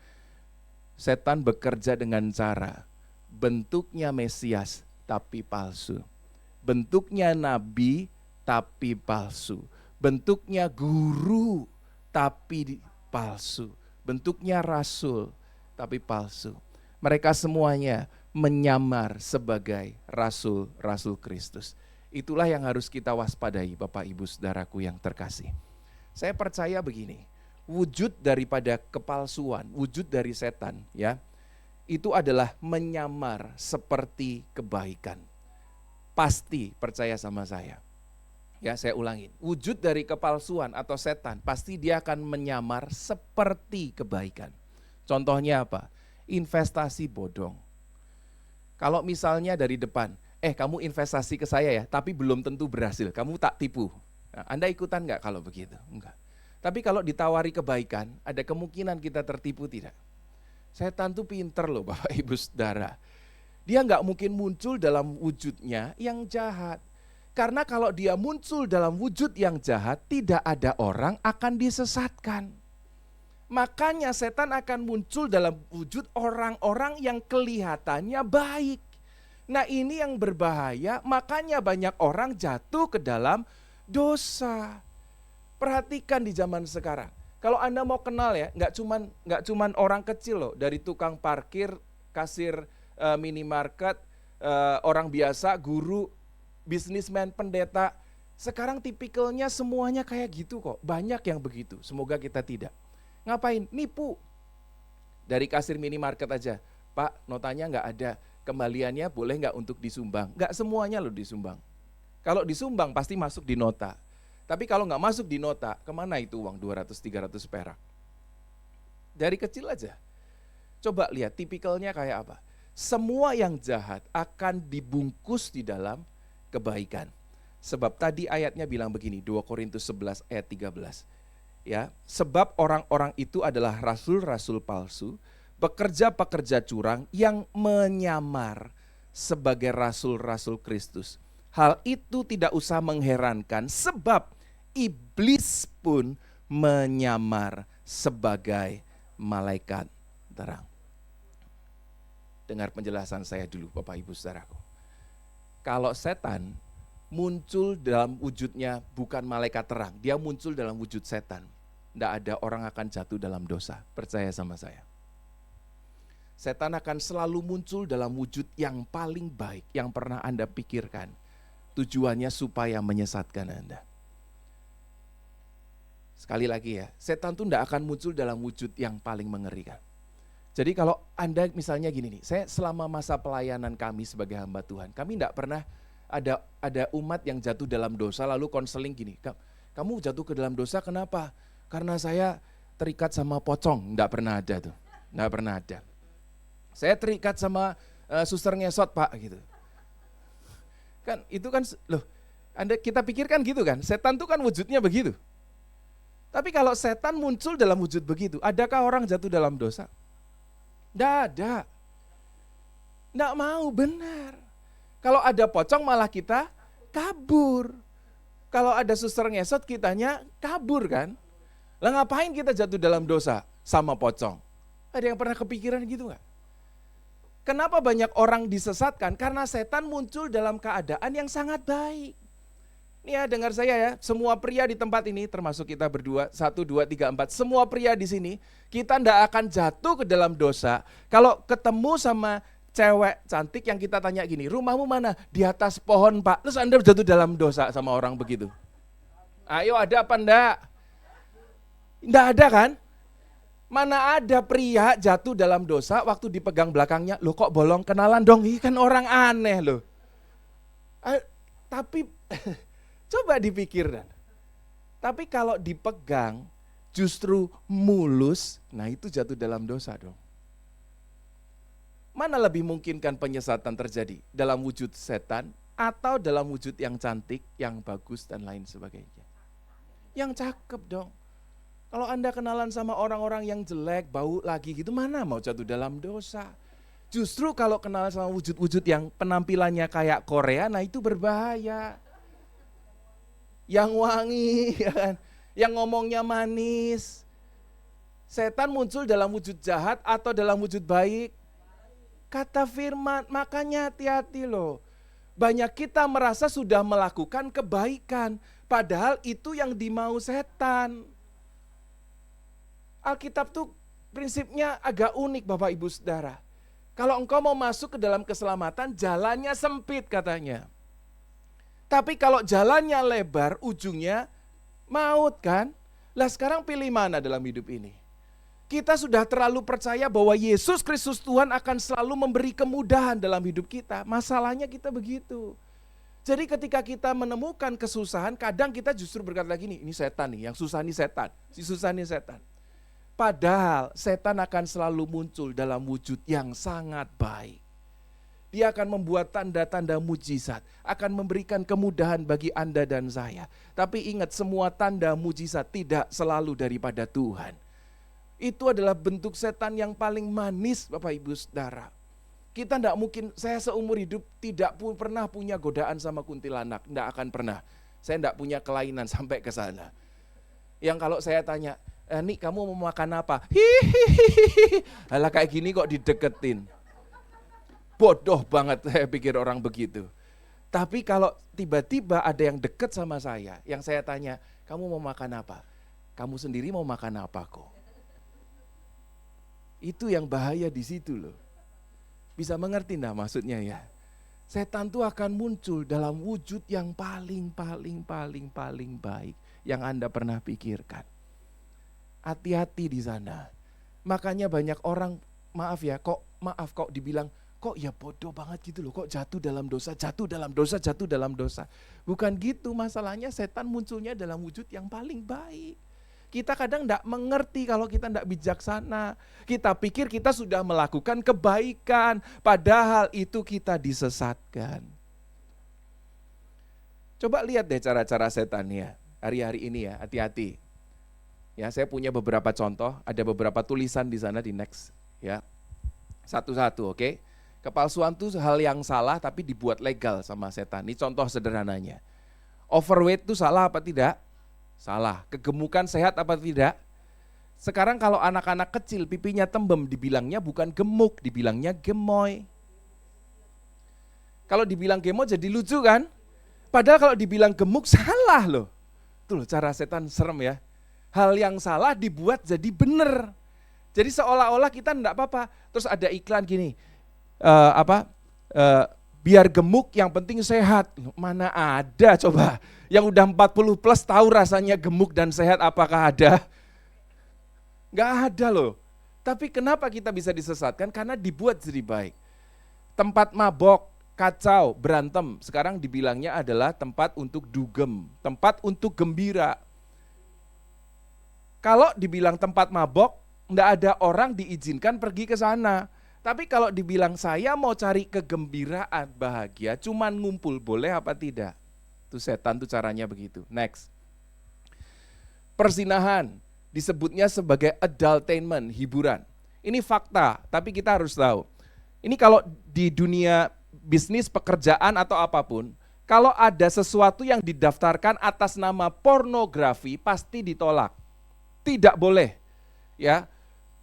setan bekerja dengan cara bentuknya Mesias tapi palsu, bentuknya nabi tapi palsu, bentuknya guru tapi palsu, bentuknya rasul tapi palsu. Mereka semuanya menyamar sebagai rasul-rasul Kristus. Itulah yang harus kita waspadai Bapak Ibu Saudaraku yang terkasih. Saya percaya begini, wujud daripada kepalsuan, wujud dari setan ya, itu adalah menyamar seperti kebaikan. Pasti percaya sama saya. Ya, saya ulangin. Wujud dari kepalsuan atau setan, pasti dia akan menyamar seperti kebaikan. Contohnya apa? Investasi bodong. Kalau misalnya dari depan, kamu investasi ke saya ya, tapi belum tentu berhasil, kamu tak tipu. Nah, Anda ikutan nggak kalau begitu? Enggak. Tapi kalau ditawari kebaikan, ada kemungkinan kita tertipu tidak? Setan tuh pinter loh Bapak Ibu Saudara. Dia nggak mungkin muncul dalam wujudnya yang jahat. Karena kalau dia muncul dalam wujud yang jahat, tidak ada orang akan disesatkan. Makanya setan akan muncul dalam wujud orang-orang yang kelihatannya baik. Nah, ini yang berbahaya, makanya banyak orang jatuh ke dalam dosa. Perhatikan di zaman sekarang. Kalau Anda mau kenal ya, nggak cuman orang kecil loh, dari tukang parkir, kasir minimarket, orang biasa, guru, bisnismen, pendeta, sekarang tipikalnya semuanya kayak gitu kok. Banyak yang begitu, semoga kita tidak. Ngapain? Nipu. Dari kasir minimarket aja, Pak, notanya nggak ada, kembaliannya boleh nggak untuk disumbang? Nggak semuanya loh disumbang. Kalau disumbang pasti masuk di nota. Tapi kalau nggak masuk di nota, kemana itu uang 200-300 perak? Dari kecil aja. Coba lihat tipikalnya kayak apa. Semua yang jahat akan dibungkus di dalam kebaikan. Sebab tadi ayatnya bilang begini, 2 Korintus 11 ayat 13. Ya, sebab orang-orang itu adalah rasul-rasul palsu, pekerja-pekerja curang yang menyamar sebagai rasul-rasul Kristus. Hal itu tidak usah mengherankan sebab iblis pun menyamar sebagai malaikat terang. Dengar penjelasan saya dulu Bapak Ibu Saudaraku. Kalau setan muncul dalam wujudnya bukan malaikat terang, dia muncul dalam wujud setan. Tidak ada orang akan jatuh dalam dosa, percaya sama saya. Setan akan selalu muncul dalam wujud yang paling baik yang pernah Anda pikirkan. Tujuannya supaya menyesatkan Anda. Sekali lagi ya, setan itu tidak akan muncul dalam wujud yang paling mengerikan. Jadi kalau Anda misalnya gini nih, saya selama masa pelayanan kami sebagai hamba Tuhan, kami tidak pernah ada umat yang jatuh dalam dosa lalu konseling gini, kamu jatuh ke dalam dosa kenapa? Karena saya terikat sama pocong, tidak pernah ada tuh, tidak pernah ada. Saya terikat sama suster ngesot Pak gitu. Kan itu kan loh, kita pikirkan gitu kan, setan tuh kan wujudnya begitu. Tapi kalau setan muncul dalam wujud begitu, adakah orang jatuh dalam dosa? Tidak ada. Tidak mau, benar. Kalau ada pocong malah kita kabur. Kalau ada suster ngesot kitanya kabur kan. Lah ngapain kita jatuh dalam dosa sama pocong? Ada yang pernah kepikiran gitu gak? Kenapa banyak orang disesatkan? Karena setan muncul dalam keadaan yang sangat baik. Nih ya, dengar saya ya, semua pria di tempat ini termasuk kita berdua, 1, 2, 3, 4, semua pria di sini, kita ndak akan jatuh ke dalam dosa kalau ketemu sama cewek cantik yang kita tanya gini, rumahmu mana? Di atas pohon Pak. Terus Anda jatuh dalam dosa sama orang begitu. Ayo ada apa ndak? Ndak ada kan? Mana ada pria jatuh dalam dosa waktu dipegang belakangnya, loh kok bolong, kenalan dong, ini kan orang aneh loh. Tapi coba dipikirkan. Tapi kalau dipegang justru mulus, nah itu jatuh dalam dosa dong. Mana lebih mungkinkan penyesatan terjadi? Dalam wujud setan atau dalam wujud yang cantik, yang bagus dan lain sebagainya? Yang cakep dong. Kalau Anda kenalan sama orang-orang yang jelek, bau lagi gitu, mana mau jatuh dalam dosa? Justru kalau kenalan sama wujud-wujud yang penampilannya kayak Korea, nah itu berbahaya. Yang wangi, ya kan? Yang ngomongnya manis. Setan muncul dalam wujud jahat atau dalam wujud baik? Kata firman, makanya hati-hati loh. Banyak kita merasa sudah melakukan kebaikan, padahal itu yang dimau setan. Alkitab tuh prinsipnya agak unik Bapak Ibu Saudara. Kalau engkau mau masuk ke dalam keselamatan, jalannya sempit katanya. Tapi kalau jalannya lebar, ujungnya maut kan? Lah sekarang pilih mana dalam hidup ini? Kita sudah terlalu percaya bahwa Yesus Kristus Tuhan akan selalu memberi kemudahan dalam hidup kita. Masalahnya kita begitu. Jadi ketika kita menemukan kesusahan, kadang kita justru berkata lagi nih, ini setan nih, yang susah nih setan, si susah nih setan. Padahal setan akan selalu muncul dalam wujud yang sangat baik. Dia akan membuat tanda-tanda mujizat, akan memberikan kemudahan bagi Anda dan saya. Tapi ingat, semua tanda mujizat tidak selalu daripada Tuhan. Itu adalah bentuk setan yang paling manis Bapak Ibu Saudara. Kita tidak mungkin, saya seumur hidup tidak pernah punya godaan sama kuntilanak, tidak akan pernah. Saya tidak punya kelainan sampai ke sana. Yang kalau saya tanya, Nik kamu mau makan apa? Hihihihi, alah kayak gini kok dideketin. Bodoh banget saya pikir orang begitu. Tapi kalau tiba-tiba ada yang deket sama saya, yang saya tanya, kamu mau makan apa? Kamu sendiri mau makan apa kok? Itu yang bahaya di situ loh. Bisa mengerti enggak maksudnya ya? Setan itu akan muncul dalam wujud yang paling baik yang Anda pernah pikirkan. Hati-hati di sana. Makanya banyak orang, maaf kok dibilang, kok ya bodoh banget gitu loh, kok jatuh dalam dosa. Bukan gitu, masalahnya setan munculnya dalam wujud yang paling baik. Kita kadang tidak mengerti kalau kita tidak bijaksana. Kita pikir kita sudah melakukan kebaikan, padahal itu kita disesatkan. Coba lihat deh cara-cara setan ya, hari-hari ini ya, hati-hati. Ya, saya punya beberapa contoh, ada beberapa tulisan di sana di next, ya. Satu-satu, oke. Kepalsuan itu hal yang salah tapi dibuat legal sama setan. Ini contoh sederhananya. Overweight itu salah apa tidak? Salah. Kegemukan sehat apa tidak? Sekarang kalau anak-anak kecil pipinya tembem dibilangnya bukan gemuk, dibilangnya gemoy. Kalau dibilang gemoy jadi lucu kan? Padahal kalau dibilang gemuk salah loh. Tuh loh cara setan serem ya. Hal yang salah dibuat jadi benar. Jadi seolah-olah kita enggak apa-apa. Terus ada iklan gini, biar gemuk yang penting sehat. Mana ada coba, yang udah 40 plus tahu rasanya gemuk dan sehat apakah ada? Enggak ada loh. Tapi kenapa kita bisa disesatkan? Karena dibuat jadi baik. Tempat mabok, kacau, berantem, sekarang dibilangnya adalah tempat untuk dugem, tempat untuk gembira. Kalau dibilang tempat mabok, enggak ada orang diizinkan pergi ke sana. Tapi kalau dibilang saya mau cari kegembiraan, bahagia, cuman ngumpul, boleh apa tidak? Itu setan tuh caranya begitu. Next. Perzinahan disebutnya sebagai adultainment, hiburan. Ini fakta, tapi kita harus tahu. Ini kalau di dunia bisnis, pekerjaan atau apapun, kalau ada sesuatu yang didaftarkan atas nama pornografi pasti ditolak. Tidak boleh. Ya.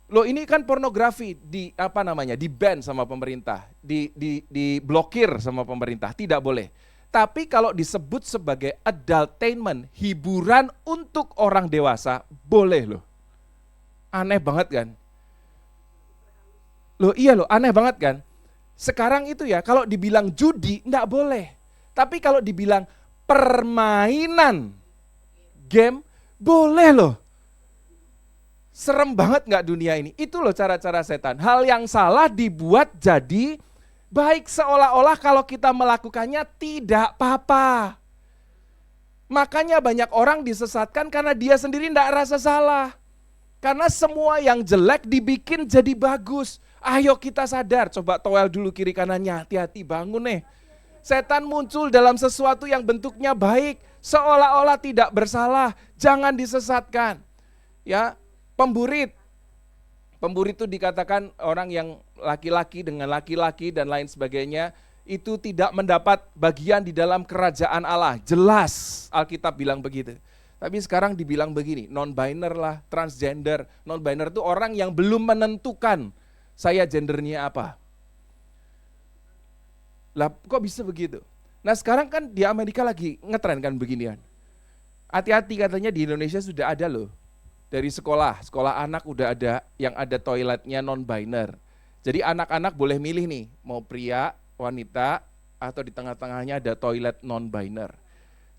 Loh ini kan pornografi di-ban sama pemerintah, diblokir sama pemerintah, tidak boleh. Tapi kalau disebut sebagai adultainment, hiburan untuk orang dewasa, boleh loh. Aneh banget kan? Loh iya loh, aneh banget kan? Sekarang itu ya, kalau dibilang judi, enggak boleh. Tapi kalau dibilang permainan, game, boleh loh. Serem banget enggak dunia ini? Itu loh cara-cara setan. Hal yang salah dibuat jadi baik, seolah-olah kalau kita melakukannya tidak apa-apa. Makanya banyak orang disesatkan karena dia sendiri enggak rasa salah. Karena semua yang jelek dibikin jadi bagus. Ayo kita sadar, coba toel dulu kiri kanannya, hati-hati bangun nih. Setan muncul dalam sesuatu yang bentuknya baik, seolah-olah tidak bersalah, jangan disesatkan. Ya, pemburit itu dikatakan orang yang laki-laki dengan laki-laki dan lain sebagainya, itu tidak mendapat bagian di dalam kerajaan Allah. Jelas Alkitab bilang begitu. Tapi sekarang dibilang begini, non-biner lah, transgender. Non-biner itu orang yang belum menentukan saya gendernya apa. Lah kok bisa begitu? Nah sekarang kan di Amerika lagi ngetren kan beginian. Hati-hati katanya di Indonesia sudah ada loh. Dari sekolah anak udah ada yang ada toiletnya non-biner. Jadi anak-anak boleh milih nih, mau pria, wanita, atau di tengah-tengahnya ada toilet non-biner.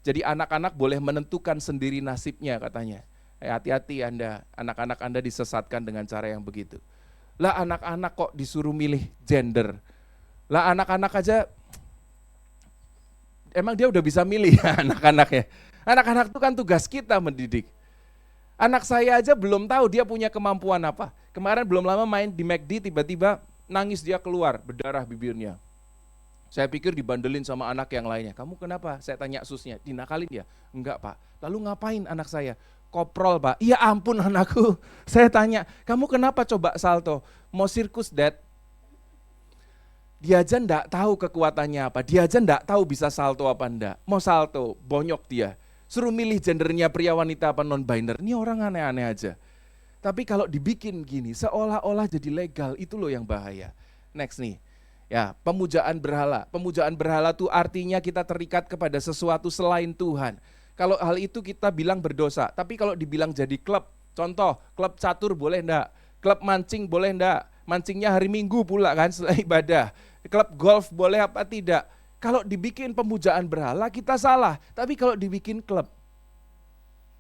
Jadi anak-anak boleh menentukan sendiri nasibnya katanya. Hati-hati Anda, anak-anak Anda disesatkan dengan cara yang begitu. Lah anak-anak kok disuruh milih gender. Lah anak-anak aja, emang dia udah bisa milih anak-anaknya. Anak-anak itu kan tugas kita mendidik. Anak saya aja belum tahu dia punya kemampuan apa. Kemarin belum lama main di McD, tiba-tiba nangis dia keluar, berdarah bibirnya. Saya pikir dibandelin sama anak yang lainnya. Kamu kenapa? Saya tanya susnya, dinakalin ya? Enggak Pak. Lalu ngapain anak saya? Koprol Pak. Iya ampun anakku. Saya tanya, kamu kenapa coba salto? Mau sirkus Dad? Dia aja enggak tahu kekuatannya apa. Dia aja enggak tahu bisa salto apa enggak. Mau salto, bonyok dia. Suruh milih gendernya pria wanita apa non-biner. Ini orang aneh-aneh aja. Tapi kalau dibikin gini, seolah-olah jadi legal, itu loh yang bahaya. Next nih. Ya, pemujaan berhala. Pemujaan berhala itu artinya kita terikat kepada sesuatu selain Tuhan. Kalau hal itu kita bilang berdosa. Tapi kalau dibilang jadi klub, contoh, klub catur boleh enggak? Klub mancing boleh enggak? Mancingnya hari Minggu pula kan setelah ibadah. Klub golf boleh apa tidak? Kalau dibikin pemujaan berhala kita salah. Tapi kalau dibikin klub,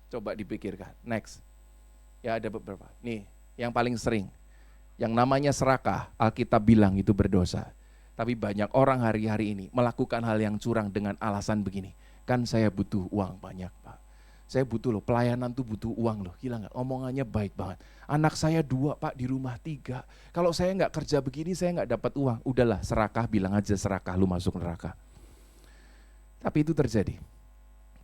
coba dipikirkan. Next. Ya ada beberapa. Nih, yang paling sering. Yang namanya serakah, Alkitab bilang itu berdosa. Tapi banyak orang hari-hari ini melakukan hal yang curang dengan alasan begini. Kan saya butuh uang banyak Pak. Saya butuh loh, pelayanan tuh butuh uang loh. Gila gak? Omongannya baik banget. Anak saya 2 Pak, di rumah 3. Kalau saya gak kerja begini, saya gak dapat uang. Udahlah serakah, bilang aja serakah, lu masuk neraka. Tapi itu terjadi.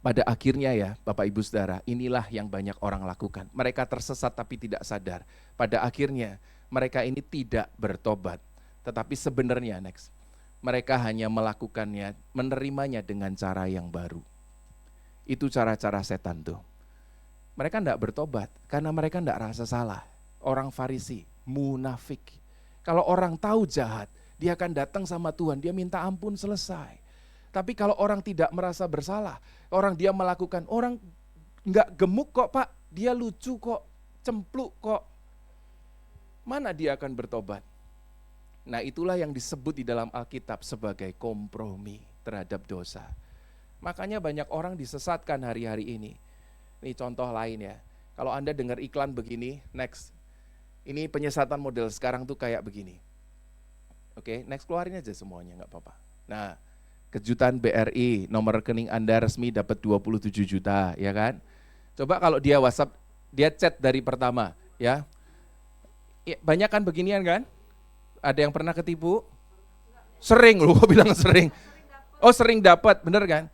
Pada akhirnya ya Bapak Ibu Saudara, inilah yang banyak orang lakukan. Mereka tersesat tapi tidak sadar. Pada akhirnya mereka ini tidak bertobat. Tetapi sebenarnya mereka hanya melakukannya, menerimanya dengan cara yang baru. Itu cara-cara setan tuh. Mereka tidak bertobat karena mereka tidak rasa salah. Orang Farisi, munafik. Kalau orang tahu jahat, dia akan datang sama Tuhan, dia minta ampun, selesai. Tapi kalau orang tidak merasa bersalah, orang dia melakukan, orang nggak gemuk kok Pak, dia lucu kok, cempluk kok, mana dia akan bertobat? Nah itulah yang disebut di dalam Alkitab sebagai kompromi terhadap dosa. Makanya banyak orang disesatkan hari-hari ini. Ini contoh lain ya, kalau Anda dengar iklan begini, ini penyesatan model sekarang tuh kayak begini. Oke, keluarin aja semuanya, nggak apa-apa. Nah, kejutan BRI, nomor rekening Anda resmi dapat 27 juta, ya kan? Coba kalau dia WhatsApp, dia chat dari pertama, ya. Banyak kan beginian kan? Ada yang pernah ketipu? Sering loh, bilang sering. Oh sering dapat, bener kan?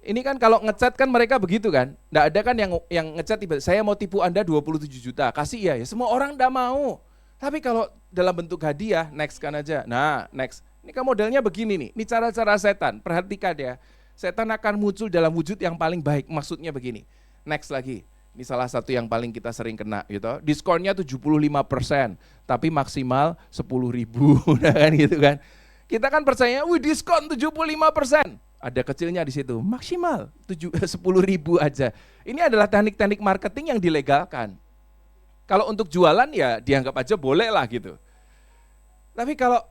Ini kan kalau ngechat kan mereka begitu kan? Nggak ada kan yang ngechat tiba, saya mau tipu Anda 27 juta, kasih ya. Semua orang nggak mau. Tapi kalau dalam bentuk hadiah, kan aja. Nah, ini kan modelnya begini nih, ini cara-cara setan, perhatikan ya. Setan akan muncul dalam wujud yang paling baik, maksudnya begini. Lagi, ini salah satu yang paling kita sering kena gitu. Diskonnya 75%, tapi maksimal 10.000, kan gitu kan. Kita kan percaya, wih diskon 75%. Ada kecilnya di situ, maksimal 10.000 aja. Ini adalah teknik-teknik marketing yang dilegalkan. Kalau untuk jualan ya dianggap aja boleh lah gitu. Tapi kalau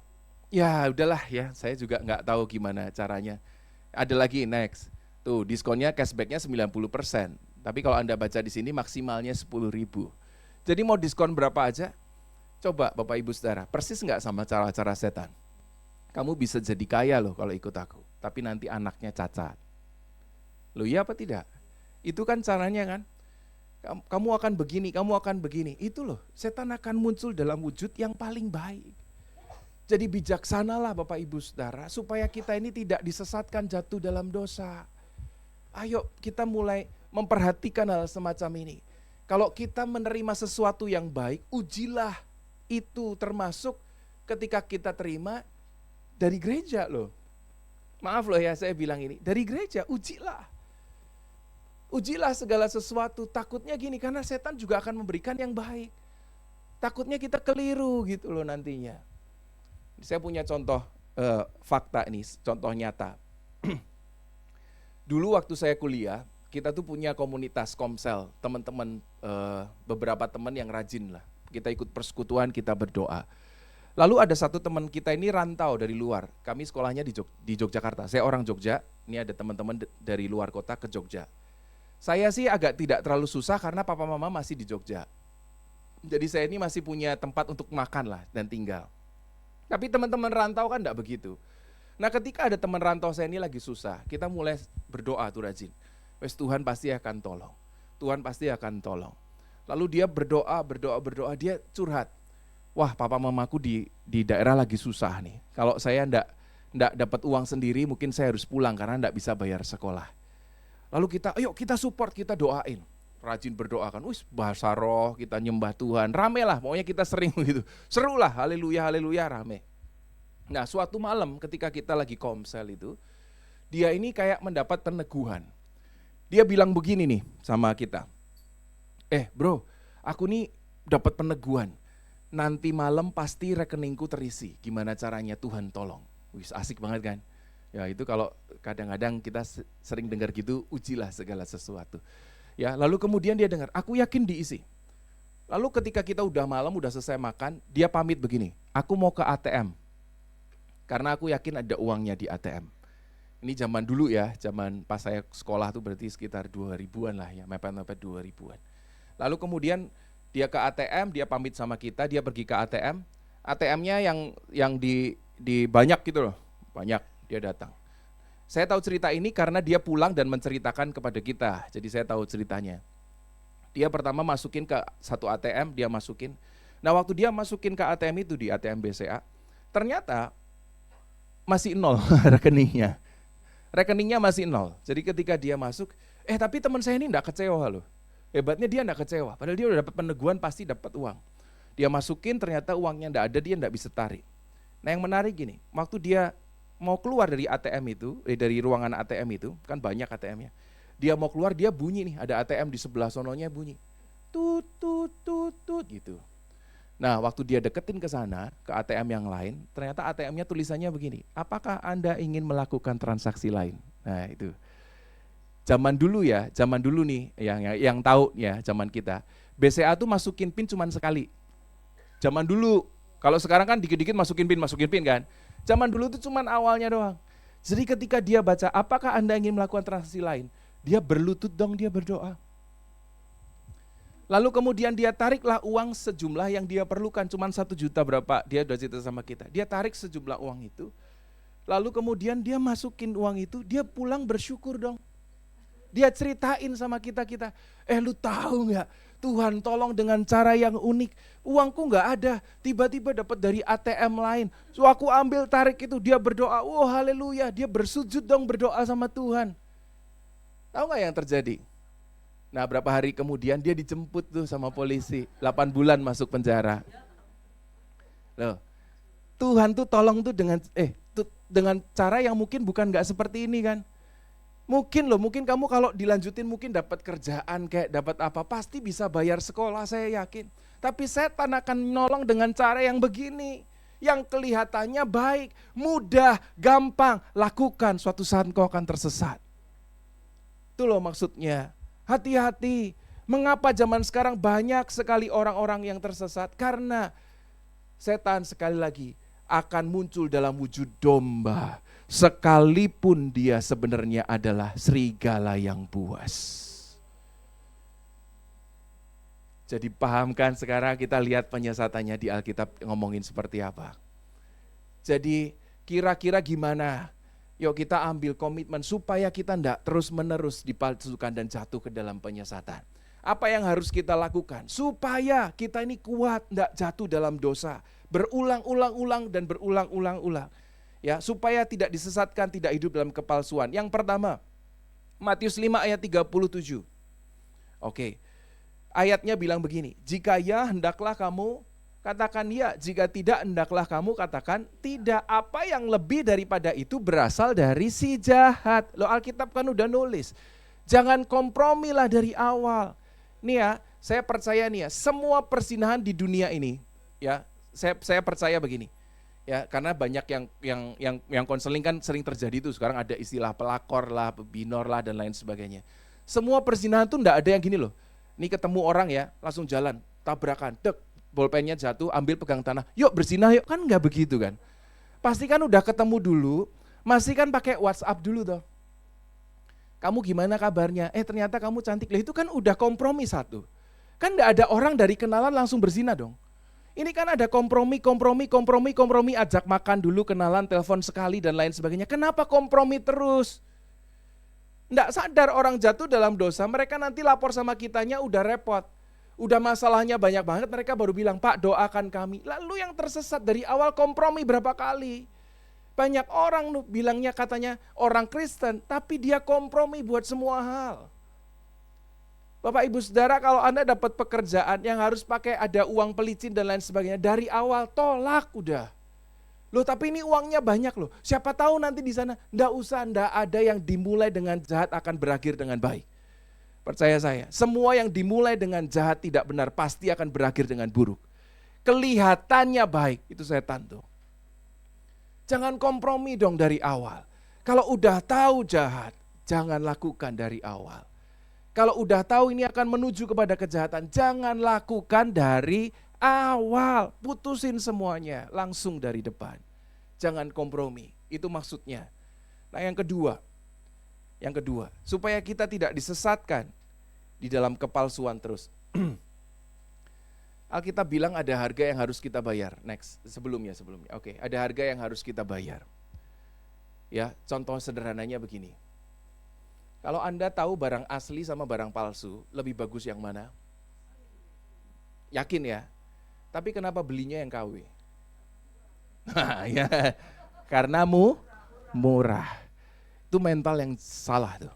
ya udahlah ya, saya juga nggak tahu gimana caranya. Ada lagi tuh diskonnya, cashbacknya 90%. Tapi kalau Anda baca di sini maksimalnya 10.000. Jadi mau diskon berapa aja? Coba Bapak Ibu Saudara, persis nggak sama cara-cara setan? Kamu bisa jadi kaya loh kalau ikut aku, tapi nanti anaknya cacat. Loh iya apa tidak? Itu kan caranya kan? Kamu akan begini, kamu akan begini. Itu loh, setan akan muncul dalam wujud yang paling baik. Jadi bijaksanalah Bapak Ibu Saudara, supaya kita ini tidak disesatkan jatuh dalam dosa. Ayo kita mulai memperhatikan hal semacam ini. Kalau kita menerima sesuatu yang baik, ujilah itu, termasuk ketika kita terima dari gereja loh. Maaf loh ya saya bilang ini, dari gereja ujilah. Ujilah segala sesuatu, takutnya gini, karena setan juga akan memberikan yang baik. Takutnya kita keliru gitu loh nantinya. Saya punya contoh fakta ini, contoh nyata. Dulu waktu saya kuliah, kita tuh punya komunitas komsel, teman-teman, beberapa teman yang rajin lah. Kita ikut persekutuan, kita berdoa. Lalu ada satu teman kita ini rantau dari luar. Kami sekolahnya di Yogyakarta. Saya orang Jogja, ini ada teman-teman dari luar kota ke Jogja. Saya sih agak tidak terlalu susah karena papa mama masih di Jogja. Jadi saya ini masih punya tempat untuk makan lah dan tinggal. Tapi teman-teman rantau kan enggak begitu. Nah ketika ada teman rantau saya ini lagi susah, kita mulai berdoa tuh rajin. Wes Tuhan pasti akan tolong. Tuhan pasti akan tolong. Lalu dia berdoa, dia curhat. Wah papa mamaku di daerah lagi susah nih. Kalau saya enggak dapat uang sendiri mungkin saya harus pulang karena enggak bisa bayar sekolah. Lalu ayo kita support, kita doain. Rajin berdoa kan, bahasa roh, kita nyembah Tuhan, rame lah, pokoknya kita sering gitu. Seru lah, haleluya, haleluya, rame. Nah suatu malam ketika kita lagi komsel itu, dia ini kayak mendapat peneguhan. Dia bilang begini nih sama kita, bro, aku nih dapat peneguhan, nanti malam pasti rekeningku terisi, gimana caranya Tuhan tolong. Wih asik banget kan. Ya itu kalau kadang-kadang kita sering dengar gitu, ujilah segala sesuatu. Ya, lalu kemudian dia dengar, aku yakin diisi. Lalu ketika kita udah malam, udah selesai makan, dia pamit begini, aku mau ke ATM. Karena aku yakin ada uangnya di ATM. Ini zaman dulu ya, zaman pas saya sekolah tuh berarti sekitar 2000-an lah ya, mepet-mepet 2000-an. Lalu kemudian dia ke ATM, dia pamit sama kita, dia pergi ke ATM. ATM-nya yang di banyak gitu loh, banyak. Dia datang. Saya tahu cerita ini karena dia pulang dan menceritakan kepada kita. Jadi saya tahu ceritanya. Dia pertama masukin ke satu ATM, dia masukin. Nah waktu dia masukin ke ATM itu di ATM BCA, ternyata masih nol rekeningnya. rekeningnya masih 0. Jadi ketika dia masuk, tapi teman saya ini enggak kecewa loh. Hebatnya dia enggak kecewa, padahal dia udah dapat peneguhan, pasti dapat uang. Dia masukin, ternyata uangnya enggak ada, dia enggak bisa tarik. Nah yang menarik gini, waktu dia mau keluar dari ATM itu, dari ruangan ATM itu, kan banyak ATM-nya. Dia mau keluar, dia bunyi nih, ada ATM di sebelah sononya bunyi. Tut, tut, tut, tut gitu. Nah waktu dia deketin ke sana, ke ATM yang lain, ternyata ATM-nya tulisannya begini, apakah Anda ingin melakukan transaksi lain? Nah itu. Zaman dulu nih, yang tahu ya, zaman kita, BCA tuh masukin PIN cuma sekali. Zaman dulu, kalau sekarang kan dikit-dikit masukin PIN kan. Zaman dulu itu cuma awalnya doang. Jadi ketika dia baca, apakah Anda ingin melakukan transaksi lain? Dia berlutut dong, dia berdoa. Lalu kemudian dia tariklah uang sejumlah yang dia perlukan, cuma 1 juta berapa, dia udah cerita sama kita. Dia tarik sejumlah uang itu, lalu kemudian dia masukin uang itu, dia pulang bersyukur dong. Dia ceritain sama kita, lu tahu nggak, Tuhan tolong dengan cara yang unik, uangku nggak ada, tiba-tiba dapat dari ATM lain. So aku ambil tarik itu, dia berdoa, haleluya, dia bersujud dong berdoa sama Tuhan. Tahu nggak yang terjadi? Nah berapa hari kemudian dia dijemput tuh sama polisi, 8 bulan masuk penjara. Loh, Tuhan tuh tolong tuh dengan cara yang mungkin bukan nggak seperti ini kan. Mungkin kamu kalau dilanjutin mungkin dapat kerjaan kayak dapat apa, pasti bisa bayar sekolah saya yakin. Tapi setan akan nolong dengan cara yang begini, yang kelihatannya baik, mudah, gampang, lakukan, suatu saat kau akan tersesat. Itu loh maksudnya. Hati-hati, mengapa zaman sekarang banyak sekali orang-orang yang tersesat? Karena setan sekali lagi akan muncul dalam wujud domba, sekalipun dia sebenarnya adalah serigala yang buas. Jadi pahamkan sekarang kita lihat penyiasatannya di Alkitab ngomongin seperti apa. Jadi kira-kira gimana? Yuk kita ambil komitmen supaya kita tidak terus-menerus dipalsukan dan jatuh ke dalam penyesatan. Apa yang harus kita lakukan? Supaya kita ini kuat, tidak jatuh dalam dosa. Berulang-ulang-ulang dan berulang-ulang-ulang. Ya, supaya tidak disesatkan, tidak hidup dalam kepalsuan. Yang pertama, Matius 5 ayat 37. Oke, ayatnya bilang begini, jika ya hendaklah kamu katakan ya, jika tidak hendaklah kamu katakan tidak. Apa yang lebih daripada itu berasal dari si jahat. Loh Alkitab kan udah nulis, jangan kompromilah dari awal. Nih ya, saya percaya nih ya, semua perzinahan di dunia ini, ya, saya percaya begini. Ya, karena banyak yang konseling kan sering terjadi tuh. Sekarang ada istilah pelakor lah, binor lah dan lain sebagainya. Semua perzinahan tuh enggak ada yang gini loh. Nih ketemu orang ya, langsung jalan, tabrakan, dek, bolpennya jatuh, ambil pegang tanah, yuk berzinah yuk, kan enggak begitu kan. Pasti kan udah ketemu dulu, masih kan pakai WhatsApp dulu toh. Kamu gimana kabarnya? Ternyata kamu cantik. Lah itu kan udah kompromi satu. Kan enggak ada orang dari kenalan langsung berzina dong. Ini kan ada kompromi, ajak makan dulu, kenalan, telepon sekali dan lain sebagainya. Kenapa kompromi terus? Nggak sadar orang jatuh dalam dosa, mereka nanti lapor sama kitanya udah repot. Udah masalahnya banyak banget, mereka baru bilang, Pak doakan kami. Lalu yang tersesat dari awal kompromi berapa kali? Banyak orang bilangnya katanya orang Kristen, tapi dia kompromi buat semua hal. Bapak Ibu Saudara, kalau Anda dapat pekerjaan yang harus pakai ada uang pelicin dan lain sebagainya, dari awal tolak udah. Loh tapi ini uangnya banyak loh, siapa tahu nanti di sana, nggak usah, nggak ada yang dimulai dengan jahat akan berakhir dengan baik. Percaya saya, semua yang dimulai dengan jahat tidak benar pasti akan berakhir dengan buruk. Kelihatannya baik, itu setan tuh. Jangan kompromi dong dari awal. Kalau udah tahu jahat, jangan lakukan dari awal. Kalau udah tahu ini akan menuju kepada kejahatan, jangan lakukan dari awal. Putusin semuanya langsung dari depan. Jangan kompromi, itu maksudnya. Nah yang kedua, supaya kita tidak disesatkan di dalam kepalsuan terus. Alkitab bilang ada harga yang harus kita bayar. Next, sebelumnya. Oke, ada harga yang harus kita bayar. Ya, contoh sederhananya begini. Kalau Anda tahu barang asli sama barang palsu, lebih bagus yang mana? Yakin ya? Tapi kenapa belinya yang KW? Ya, karena murah. Itu mental yang salah tuh.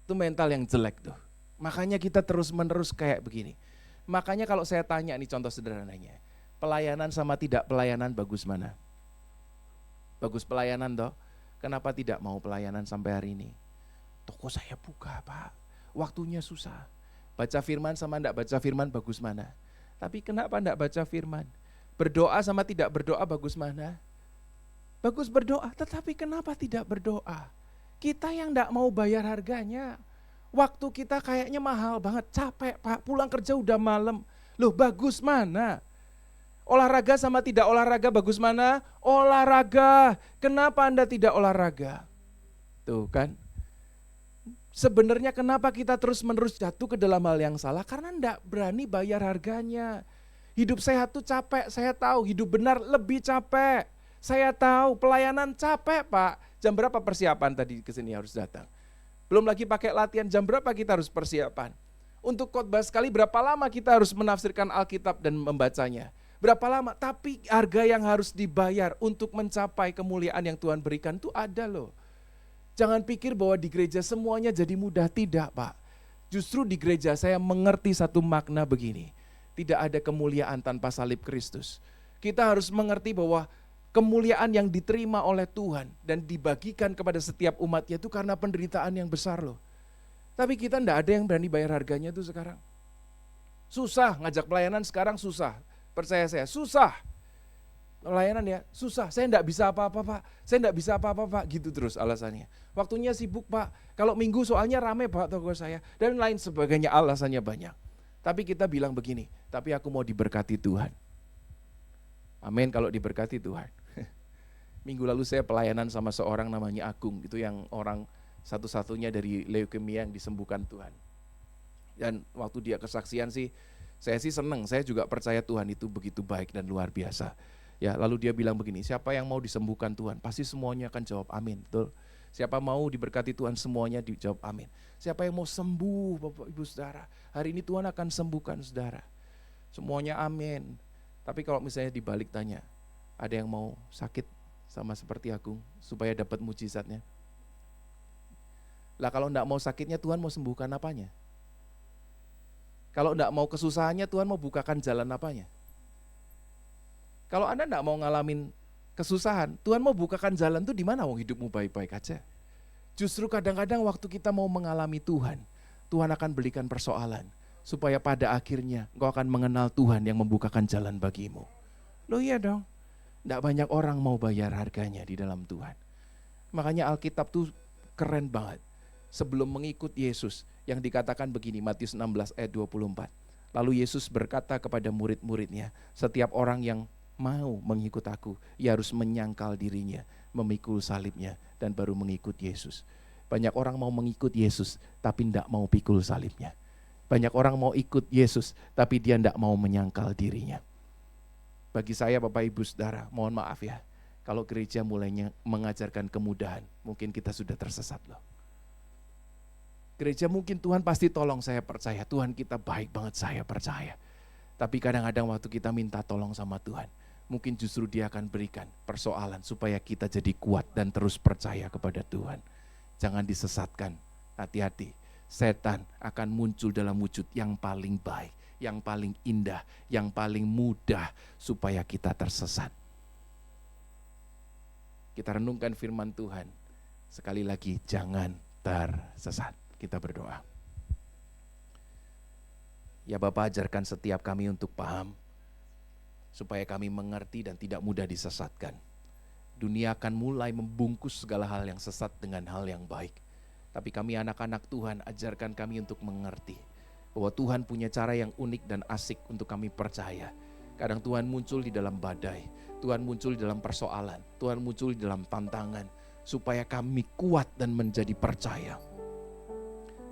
Itu mental yang jelek tuh. Makanya kita terus-menerus kayak begini. Makanya kalau saya tanya nih contoh sederhananya. Pelayanan sama tidak pelayanan bagus mana? Bagus pelayanan toh. Kenapa tidak mau pelayanan sampai hari ini? Toko saya buka Pak. Waktunya susah. Baca firman sama enggak baca firman bagus mana? Tapi kenapa enggak baca firman? Berdoa sama tidak berdoa bagus mana? Bagus berdoa, tetapi kenapa tidak berdoa? Kita yang enggak mau bayar harganya. Waktu kita kayaknya mahal banget, capek Pak, pulang kerja udah malam. Loh bagus mana? Olahraga sama tidak olahraga bagus mana? Olahraga. Kenapa Anda tidak olahraga? Tuh kan. Sebenarnya kenapa kita terus-menerus jatuh ke dalam hal yang salah? Karena enggak berani bayar harganya. Hidup sehat tuh capek, saya tahu. Hidup benar lebih capek. Saya tahu, pelayanan capek Pak. Jam berapa persiapan tadi kesini harus datang? Belum lagi pakai latihan, jam berapa kita harus persiapan? Untuk khotbah sekali berapa lama kita harus menafsirkan Alkitab dan membacanya? Berapa lama? Tapi harga yang harus dibayar untuk mencapai kemuliaan yang Tuhan berikan itu ada loh. Jangan pikir bahwa di gereja semuanya jadi mudah, tidak Pak. Justru di gereja saya mengerti satu makna begini. Tidak ada kemuliaan tanpa salib Kristus. Kita harus mengerti bahwa kemuliaan yang diterima oleh Tuhan dan dibagikan kepada setiap umatnya itu karena penderitaan yang besar loh. Tapi kita enggak ada yang berani bayar harganya tuh sekarang. Susah, ngajak pelayanan sekarang susah. Percaya saya, susah. Pelayanan ya, susah. Saya enggak bisa apa-apa Pak. Saya enggak bisa apa-apa Pak. Gitu terus alasannya. Waktunya sibuk Pak. Kalau minggu soalnya rame Pak toko saya. Dan lain sebagainya, alasannya banyak. Tapi kita bilang begini, tapi aku mau diberkati Tuhan. Amin kalau diberkati Tuhan. Minggu lalu saya pelayanan sama seorang namanya Agung. Itu yang orang satu-satunya dari leukemia yang disembuhkan Tuhan. Dan waktu dia kesaksian sih, saya sih senang. Saya juga percaya Tuhan itu begitu baik dan luar biasa. Ya, lalu dia bilang begini, siapa yang mau disembuhkan Tuhan? Pasti semuanya akan jawab amin, betul. Siapa mau diberkati Tuhan, semuanya dijawab amin. Siapa yang mau sembuh, Bapak Ibu Saudara? Hari ini Tuhan akan sembuhkan Saudara. Semuanya amin. Tapi kalau misalnya dibalik tanya, ada yang mau sakit sama seperti aku supaya dapat mujizatnya? Lah kalau enggak mau sakitnya, Tuhan mau sembuhkan apanya? Kalau enggak mau kesusahannya, Tuhan mau bukakan jalan apanya? Kalau Anda enggak mau ngalamin kesusahan, Tuhan mau bukakan jalan tuh di mana wong hidupmu baik-baik aja. Justru kadang-kadang waktu kita mau mengalami Tuhan, Tuhan akan berikan persoalan supaya pada akhirnya engkau akan mengenal Tuhan yang membukakan jalan bagimu. Loh iya dong. Enggak banyak orang mau bayar harganya di dalam Tuhan. Makanya Alkitab tuh keren banget. Sebelum mengikut Yesus, yang dikatakan begini, Matius 16 ayat 24. Lalu Yesus berkata kepada murid-muridnya, setiap orang yang mau mengikut aku, ia harus menyangkal dirinya, memikul salibnya, dan baru mengikut Yesus. Banyak orang mau mengikut Yesus, tapi tidak mau pikul salibnya. Banyak orang mau ikut Yesus, tapi dia tidak mau menyangkal dirinya. Bagi saya Bapak Ibu Saudara, mohon maaf ya, kalau gereja mulainya mengajarkan kemudahan, mungkin kita sudah tersesat loh. Gereja mungkin Tuhan pasti tolong, saya percaya. Tuhan kita baik banget, saya percaya. Tapi kadang-kadang waktu kita minta tolong sama Tuhan, mungkin justru Dia akan berikan persoalan supaya kita jadi kuat dan terus percaya kepada Tuhan. Jangan disesatkan, hati-hati. Setan akan muncul dalam wujud yang paling baik, yang paling indah, yang paling mudah supaya kita tersesat. Kita renungkan firman Tuhan. Sekali lagi, jangan tersesat. Kita berdoa. Ya Bapa, ajarkan setiap kami untuk paham, supaya kami mengerti dan tidak mudah disesatkan. Dunia akan mulai membungkus segala hal yang sesat dengan hal yang baik. Tapi kami anak-anak Tuhan, ajarkan kami untuk mengerti bahwa Tuhan punya cara yang unik dan asik untuk kami percaya. Kadang Tuhan muncul di dalam badai, Tuhan muncul di dalam persoalan, Tuhan muncul di dalam tantangan, supaya kami kuat dan menjadi percaya.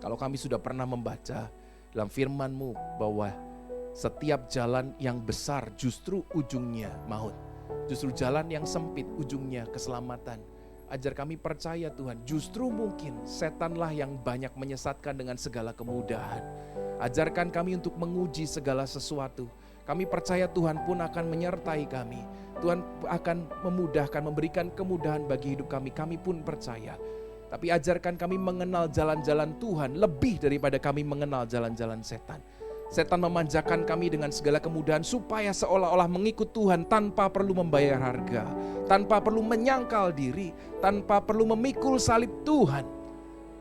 Kalau kami sudah pernah membaca dalam firman-Mu bahwa setiap jalan yang besar justru ujungnya maut. Justru jalan yang sempit ujungnya keselamatan. Ajar kami percaya Tuhan, justru mungkin setanlah yang banyak menyesatkan dengan segala kemudahan. Ajarkan kami untuk menguji segala sesuatu. Kami percaya Tuhan pun akan menyertai kami. Tuhan akan memudahkan, memberikan kemudahan bagi hidup kami. Kami pun percaya. Tapi ajarkan kami mengenal jalan-jalan Tuhan lebih daripada kami mengenal jalan-jalan setan. Setan memanjakan kami dengan segala kemudahan supaya seolah-olah mengikut Tuhan tanpa perlu membayar harga, tanpa perlu menyangkal diri, tanpa perlu memikul salib Tuhan.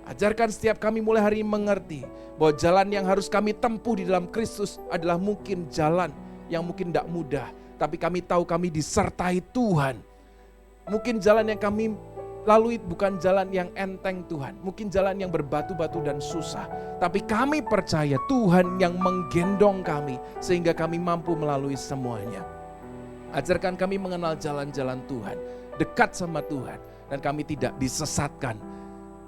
Ajarkan setiap kami mulai hari ini mengerti bahwa jalan yang harus kami tempuh di dalam Kristus adalah mungkin jalan yang mungkin tidak mudah, tapi kami tahu kami disertai Tuhan. Mungkin jalan yang kami lalui bukan jalan yang enteng Tuhan, mungkin jalan yang berbatu-batu dan susah, tapi kami percaya Tuhan yang menggendong kami sehingga kami mampu melalui semuanya. Ajarkan kami mengenal jalan-jalan Tuhan, dekat sama Tuhan, dan kami tidak disesatkan.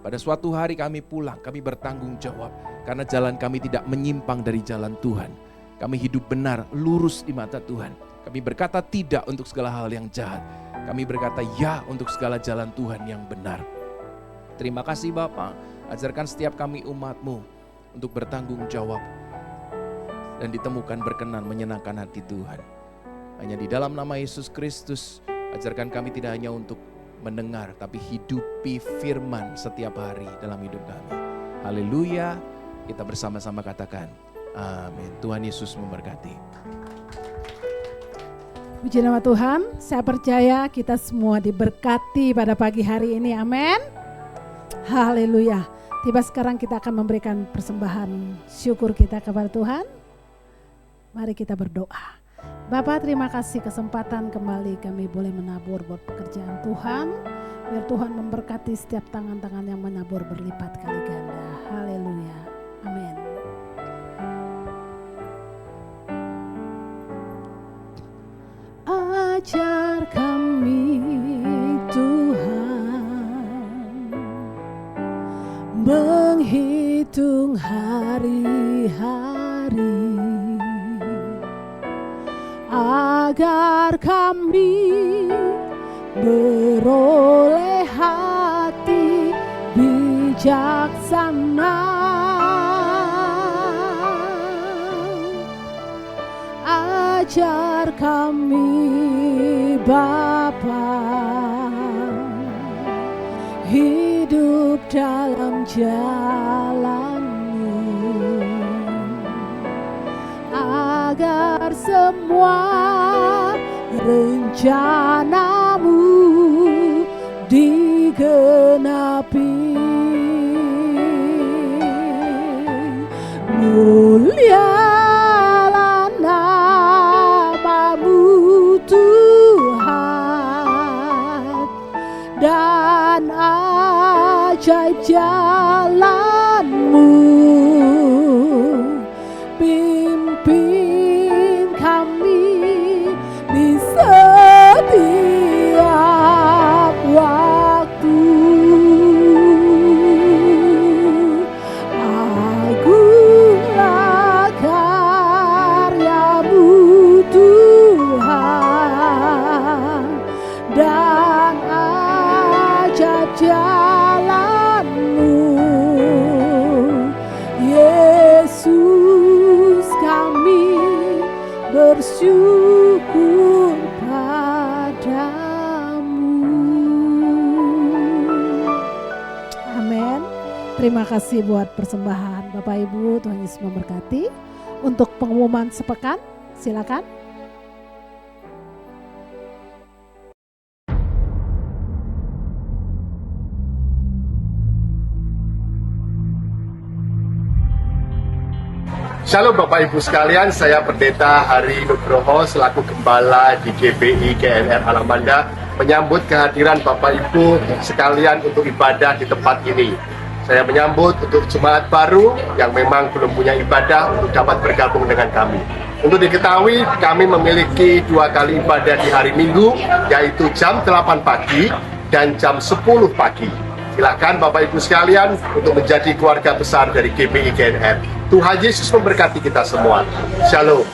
Pada suatu hari kami pulang, kami bertanggung jawab karena jalan kami tidak menyimpang dari jalan Tuhan. Kami hidup benar, lurus di mata Tuhan. Kami berkata tidak untuk segala hal yang jahat. Kami berkata ya untuk segala jalan Tuhan yang benar. Terima kasih Bapa, ajarkan setiap kami umat-Mu untuk bertanggung jawab dan ditemukan berkenan menyenangkan hati Tuhan. Hanya di dalam nama Yesus Kristus, ajarkan kami tidak hanya untuk mendengar, tapi hidupi firman setiap hari dalam hidup kami. Haleluya, kita bersama-sama katakan amin. Tuhan Yesus memberkati. Puji nama Tuhan, saya percaya kita semua diberkati pada pagi hari ini, amin. Haleluya. Tiba sekarang kita akan memberikan persembahan syukur kita kepada Tuhan. Mari kita berdoa. Bapak, terima kasih kesempatan kembali kami boleh menabur buat pekerjaan Tuhan. Biar Tuhan memberkati setiap tangan-tangan yang menabur berlipat kali ganda. Haleluya. Amin. Ajar kami Tuhan menghitung hari-hari agar kami beroleh hati bijaksana. Ajar kami Bapa hidup dalam jalan-Mu, agar semua rencana-Mu digenapi. Mulialah nama-Mu Tuhan, dan ajaib jalan-Mu. Pimpin kami di setiap waktu. Agunglah karya-Mu Tuhan, dan ajaib jalan-Mu. Yesus, kami bersyukur padamu. Amin. Terima kasih buat persembahan Bapak Ibu. Tuhan Yesus memberkati. Untuk pengumuman sepekan, silakan. Shalom Bapak Ibu sekalian, saya Pendeta Hari Nugroho selaku Gembala di GBI GNR Alamanda menyambut kehadiran Bapak Ibu sekalian untuk ibadah di tempat ini. Saya menyambut untuk jemaat baru yang memang belum punya ibadah untuk dapat bergabung dengan kami. Untuk diketahui, kami memiliki 2 kali ibadah di hari Minggu, yaitu jam 8 pagi dan jam 10 pagi. Silakan Bapak Ibu sekalian untuk menjadi keluarga besar dari GBI GNR. Tuhan Yesus memberkati kita semua. Shalom.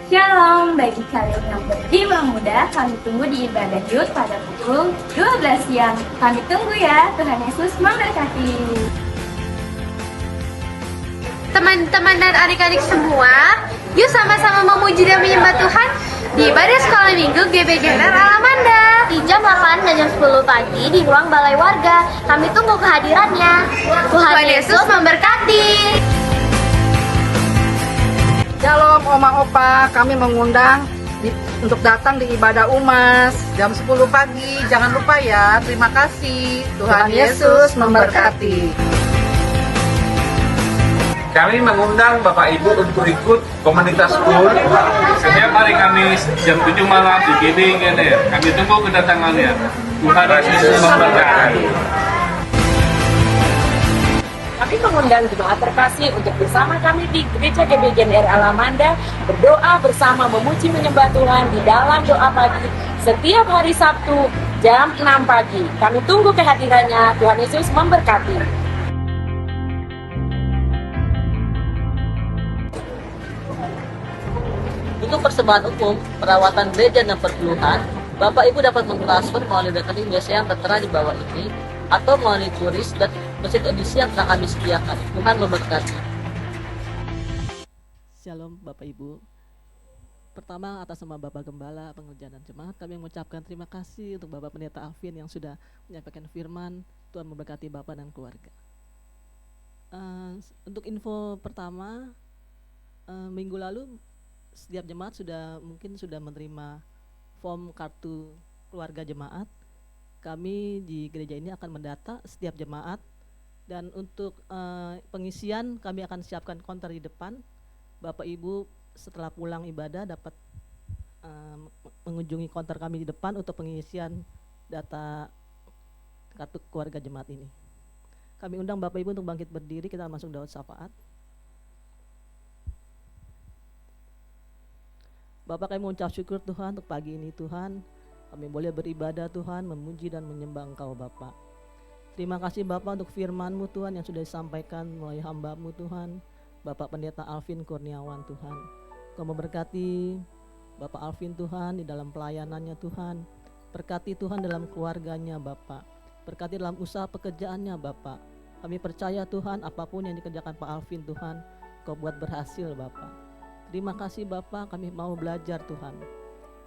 Shalom, bagi kalian yang berjiwa muda, kami tunggu di ibadah Yud pada pukul 12 siang. Kami tunggu ya, Tuhan Yesus memberkati. Teman-teman dan adik-adik semua, yuk sama-sama memuji dan menyembah Tuhan di ibadah sekolah minggu GBI GNR Alamanda. memberkati jam 8 dan jam 10 pagi di ruang balai warga. Kami tunggu kehadirannya. Tuhan Yesus memberkati. Shalom Oma Opa, kami mengundang untuk datang di ibadah UMAS jam 10 pagi. Jangan lupa ya, terima kasih. Tuhan Yesus memberkati. Kami mengundang Bapak Ibu untuk ikut komunitas school setiap hari Kamis jam 7 malam di GBI GNR. Kami tunggu kedatangannya. Tuhan Yesus memberkati. Kami mengundang jemaat terkasih untuk bersama kami di Gereja GBI GNR Alamanda berdoa bersama memuji menyembah Tuhan di dalam doa pagi setiap hari Sabtu jam 6 pagi. Kami tunggu kehadirannya. Tuhan Yesus memberkati. Untuk persembahan umum, perawatan gereja dan perkeluhan, Bapak Ibu dapat mentransfer melalui rekening biasa yang tertera di bawah ini atau melalui QRIS dan mesin edisi yang telah kami sediakan. Tuhan memberkati. Shalom Bapak Ibu. Pertama, atas nama Bapak Gembala, pengerjaan dan jemaat, kami mengucapkan terima kasih untuk Bapak Pendeta Alvin yang sudah menyampaikan firman. Tuhan memberkati Bapak dan keluarga. Untuk info pertama, minggu lalu setiap jemaat mungkin sudah menerima form kartu keluarga jemaat. Kami di gereja ini akan mendata setiap jemaat, dan untuk pengisian kami akan siapkan konter di depan. Bapak Ibu setelah pulang ibadah dapat mengunjungi konter kami di depan untuk pengisian data kartu keluarga jemaat ini. Kami undang Bapak Ibu untuk bangkit berdiri, kita masuk daun syafaat. Bapak, kami mengucap syukur Tuhan untuk pagi ini Tuhan. Kami boleh beribadah Tuhan, memuji dan menyembah Engkau Bapak. Terima kasih Bapak untuk firman-Mu Tuhan yang sudah disampaikan melalui hamba-Mu Tuhan, Bapak Pendeta Alvin Kurniawan Tuhan. Kau memberkati Bapak Alvin Tuhan di dalam pelayanannya Tuhan. Berkati Tuhan dalam keluarganya Bapak. Berkati dalam usaha pekerjaannya Bapak. Kami percaya Tuhan apapun yang dikerjakan Pak Alvin Tuhan, Kau buat berhasil Bapak. Terima kasih Bapak, kami mau belajar Tuhan.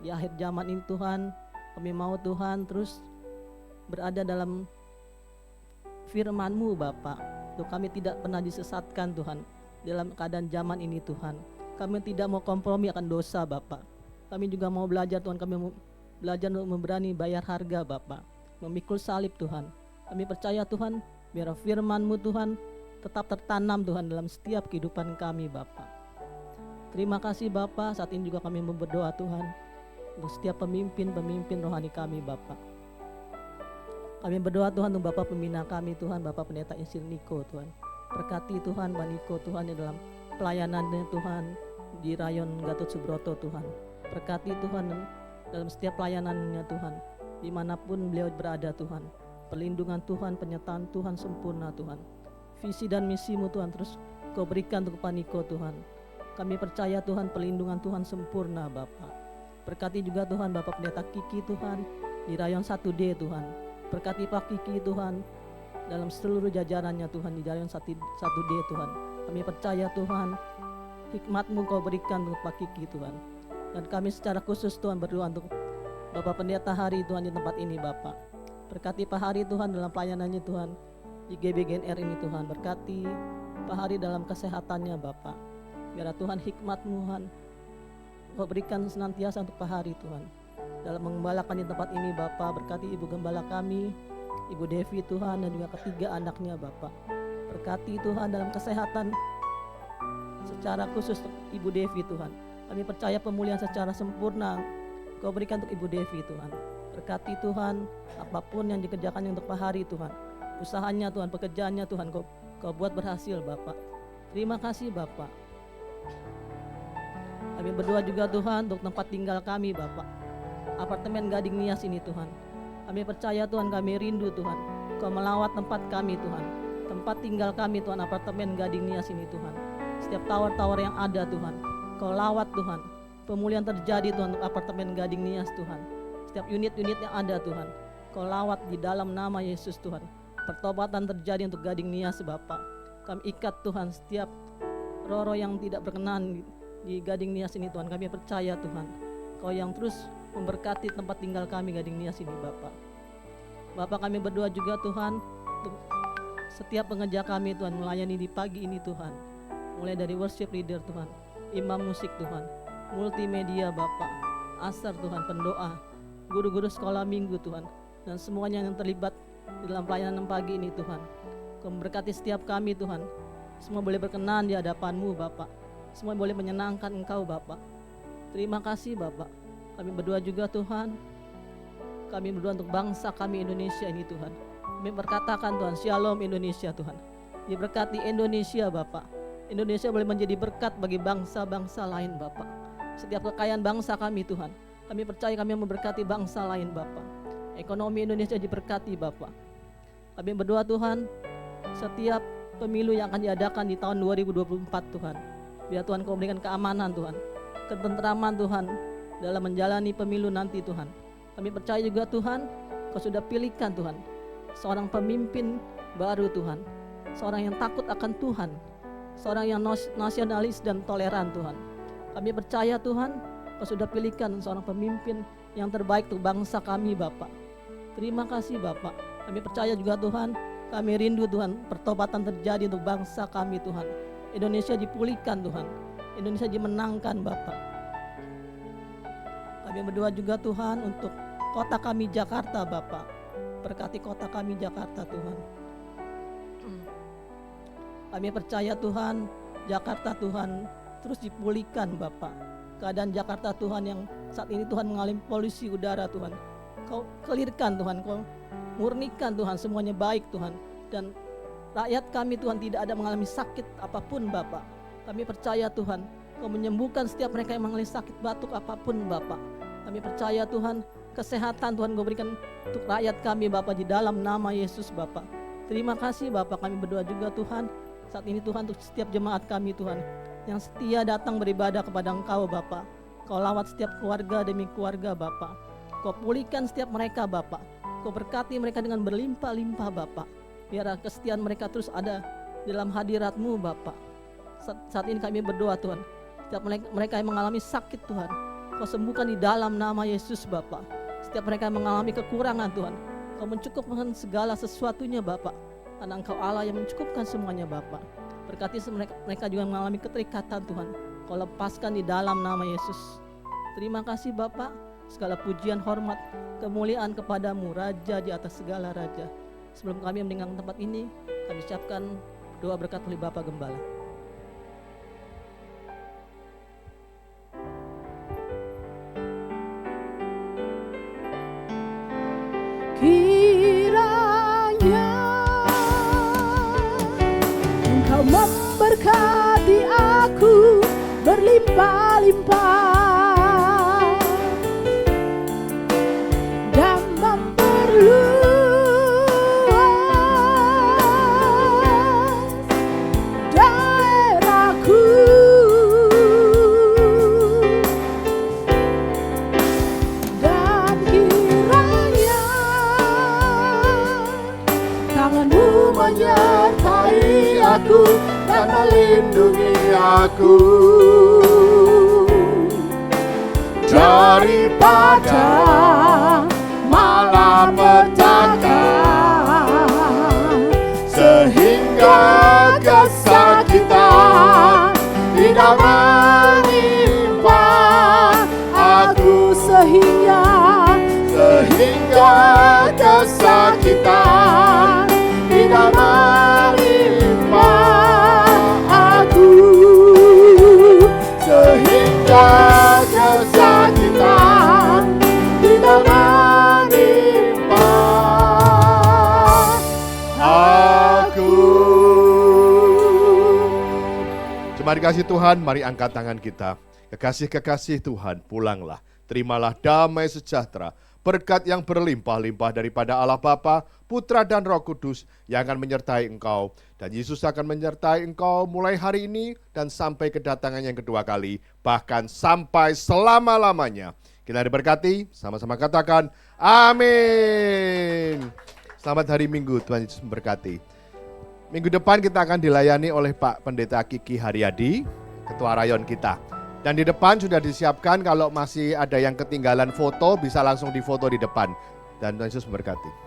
Di akhir zaman ini Tuhan, kami mau Tuhan terus berada dalam firman-Mu Bapak. Tuh, kami tidak pernah disesatkan Tuhan dalam keadaan zaman ini Tuhan. Kami tidak mau kompromi akan dosa Bapak. Kami juga mau belajar Tuhan, kami mau belajar untuk memberani bayar harga Bapak, memikul salib Tuhan. Kami percaya Tuhan, biar firman-Mu Tuhan tetap tertanam Tuhan dalam setiap kehidupan kami Bapak. Terima kasih Bapak, saat ini juga kami berdoa Tuhan untuk setiap pemimpin rohani kami Bapak. Kami berdoa Tuhan untuk Bapak pembina kami Tuhan, Bapak Pendeta Insil Niko Tuhan. Berkati Tuhan Pak Niko Tuhan di dalam pelayanannya Tuhan di rayon Gatot Subroto Tuhan. Berkati Tuhan dalam setiap pelayanannya Tuhan, dimanapun beliau berada Tuhan. Perlindungan Tuhan, penyertaan Tuhan sempurna Tuhan. Visi dan misi-Mu Tuhan terus Kau berikan untuk Pak Niko Tuhan. Kami percaya Tuhan perlindungan Tuhan sempurna Bapak. Berkati juga Tuhan Bapak Pendeta Kiki Tuhan di rayon 1D Tuhan. Berkati Pak Kiki Tuhan dalam seluruh jajarannya Tuhan di rayon 1D Tuhan. Kami percaya Tuhan hikmat-Mu Kau berikan untuk Pak Kiki Tuhan. Dan kami secara khusus Tuhan berdoa untuk Bapak Pendeta Hari Tuhan di tempat ini Bapak. Berkati Pak Hari Tuhan dalam pelayanannya Tuhan di GBGNR ini Tuhan. Berkati Pak Hari dalam kesehatannya Bapak. Biar Tuhan hikmat-Mu Tuhan Kau berikan senantiasa untuk Pak Hari Tuhan dalam mengembalakan di tempat ini Bapak. Berkati Ibu Gembala kami, Ibu Devi Tuhan, dan juga ketiga anaknya Bapak. Berkati Tuhan dalam kesehatan secara khusus untuk Ibu Devi Tuhan. Kami percaya pemulihan secara sempurna Kau berikan untuk Ibu Devi Tuhan. Berkati Tuhan apapun yang dikerjakannya untuk Pak Hari Tuhan, usahanya Tuhan, pekerjaannya Tuhan, Kau buat berhasil Bapak. Terima kasih Bapak. Kami berdoa juga Tuhan untuk tempat tinggal kami Bapak, apartemen Gading Nias ini Tuhan. Kami percaya Tuhan, kami rindu Tuhan Kau melawat tempat kami Tuhan, tempat tinggal kami Tuhan, apartemen Gading Nias ini Tuhan. Setiap tower-tower yang ada Tuhan Kau lawat Tuhan. Pemulihan terjadi Tuhan untuk apartemen Gading Nias Tuhan. Setiap unit-unit yang ada Tuhan Kau lawat di dalam nama Yesus Tuhan. Pertobatan terjadi untuk Gading Nias Bapak. Kami ikat Tuhan setiap roh-roh yang tidak berkenan di Gading Nias ini Tuhan. Kami percaya Tuhan Kau yang terus memberkati tempat tinggal kami Gading Nias ini Bapak. Bapak, kami berdoa juga Tuhan untuk setiap pengerja kami Tuhan melayani di pagi ini Tuhan. Mulai dari worship leader Tuhan, imam musik Tuhan, multimedia Bapak, asar Tuhan, pendoa, guru-guru sekolah minggu Tuhan, dan semuanya yang terlibat di dalam pelayanan pagi ini Tuhan. Kau memberkati setiap kami Tuhan. Semua boleh berkenan di hadapan-Mu Bapak. Semua boleh menyenangkan Engkau Bapak. Terima kasih Bapak. Kami berdoa juga Tuhan. Kami berdoa untuk bangsa kami Indonesia ini Tuhan. Kami berkatakan Tuhan, Shalom Indonesia Tuhan. Diberkati Indonesia Bapak. Indonesia boleh menjadi berkat bagi bangsa-bangsa lain Bapak. Setiap kekayaan bangsa kami Tuhan, kami percaya kami memberkati bangsa lain Bapak. Ekonomi Indonesia diberkati Bapak. Kami berdoa Tuhan, setiap pemilu yang akan diadakan di tahun 2024 Tuhan, biar Tuhan Kau berikan keamanan Tuhan, ketentraman Tuhan dalam menjalani pemilu nanti Tuhan. Kami percaya juga Tuhan, Kau sudah pilihkan Tuhan seorang pemimpin baru Tuhan, seorang yang takut akan Tuhan, seorang yang nasionalis dan toleran Tuhan. Kami percaya Tuhan, Kau sudah pilihkan seorang pemimpin yang terbaik untuk bangsa kami Bapak. Terima kasih Bapak. Kami percaya juga Tuhan, kami rindu Tuhan pertobatan terjadi untuk bangsa kami Tuhan. Indonesia dipulihkan Tuhan, Indonesia dimenangkan Bapak. Kami berdoa juga Tuhan untuk kota kami Jakarta Bapak. Berkati kota kami Jakarta Tuhan. Kami percaya Tuhan, Jakarta Tuhan terus dipulihkan Bapak. Keadaan Jakarta Tuhan yang saat ini Tuhan mengalami polusi udara Tuhan, Kau clearkan Tuhan, Kau murnikan Tuhan, semuanya baik Tuhan. Dan rakyat kami Tuhan tidak ada mengalami sakit apapun Bapak. Kami percaya Tuhan, Kau menyembuhkan setiap mereka yang mengalami sakit batuk apapun Bapak. Kami percaya Tuhan, kesehatan Tuhan Kau berikan untuk rakyat kami Bapak di dalam nama Yesus Bapak. Terima kasih Bapak. Kami berdoa juga Tuhan, saat ini Tuhan untuk setiap jemaat kami Tuhan yang setia datang beribadah kepada Engkau Bapak. Kau lawat setiap keluarga demi keluarga Bapak. Kau pulihkan setiap mereka Bapak. Kau berkati mereka dengan berlimpah-limpah Bapak. Biar kesetiaan mereka terus ada dalam hadirat-Mu Bapak. Saat ini kami berdoa Tuhan, setiap mereka yang mengalami sakit Tuhan, Kau sembuhkan di dalam nama Yesus Bapak. Setiap mereka yang mengalami kekurangan Tuhan, Kau mencukupkan segala sesuatunya Bapak. Karena Engkau Allah yang mencukupkan semuanya Bapak. Berkati mereka juga mengalami keterikatan Tuhan, Kau lepaskan di dalam nama Yesus. Terima kasih Bapak. Segala pujian, hormat, kemuliaan kepadamu Raja di atas segala raja. Sebelum kami meninggalkan tempat ini, kami ucapkan doa berkat oleh Bapak Gembala. Kiranya Engkau memberkati aku berlimpah-limpah dan memperluas daerahku, dan kiranya tangan-Mu menyertai aku dan melindungi aku daripada malapetaka, sehingga kesakitan tidak menimpa aku, sehingga kesakitan tidak menimpa aku, sehingga kesakitan tidak menimpa aku. Jemaat dikasih Tuhan, mari angkat tangan kita. Kekasih-kekasih Tuhan, pulanglah. Terimalah damai sejahtera, berkat yang berlimpah-limpah daripada Allah Bapa, Putra dan Roh Kudus yang akan menyertai engkau. Dan Yesus akan menyertai engkau mulai hari ini dan sampai kedatangan yang kedua kali, bahkan sampai selama-lamanya. Kita diberkati, sama-sama katakan amin. Selamat hari Minggu, Tuhan Yesus memberkati. Minggu depan kita akan dilayani oleh Pak Pendeta Kiki Haryadi, Ketua Rayon kita. Dan di depan sudah disiapkan kalau masih ada yang ketinggalan foto bisa langsung difoto di depan. Dan Tuhan Yesus memberkati.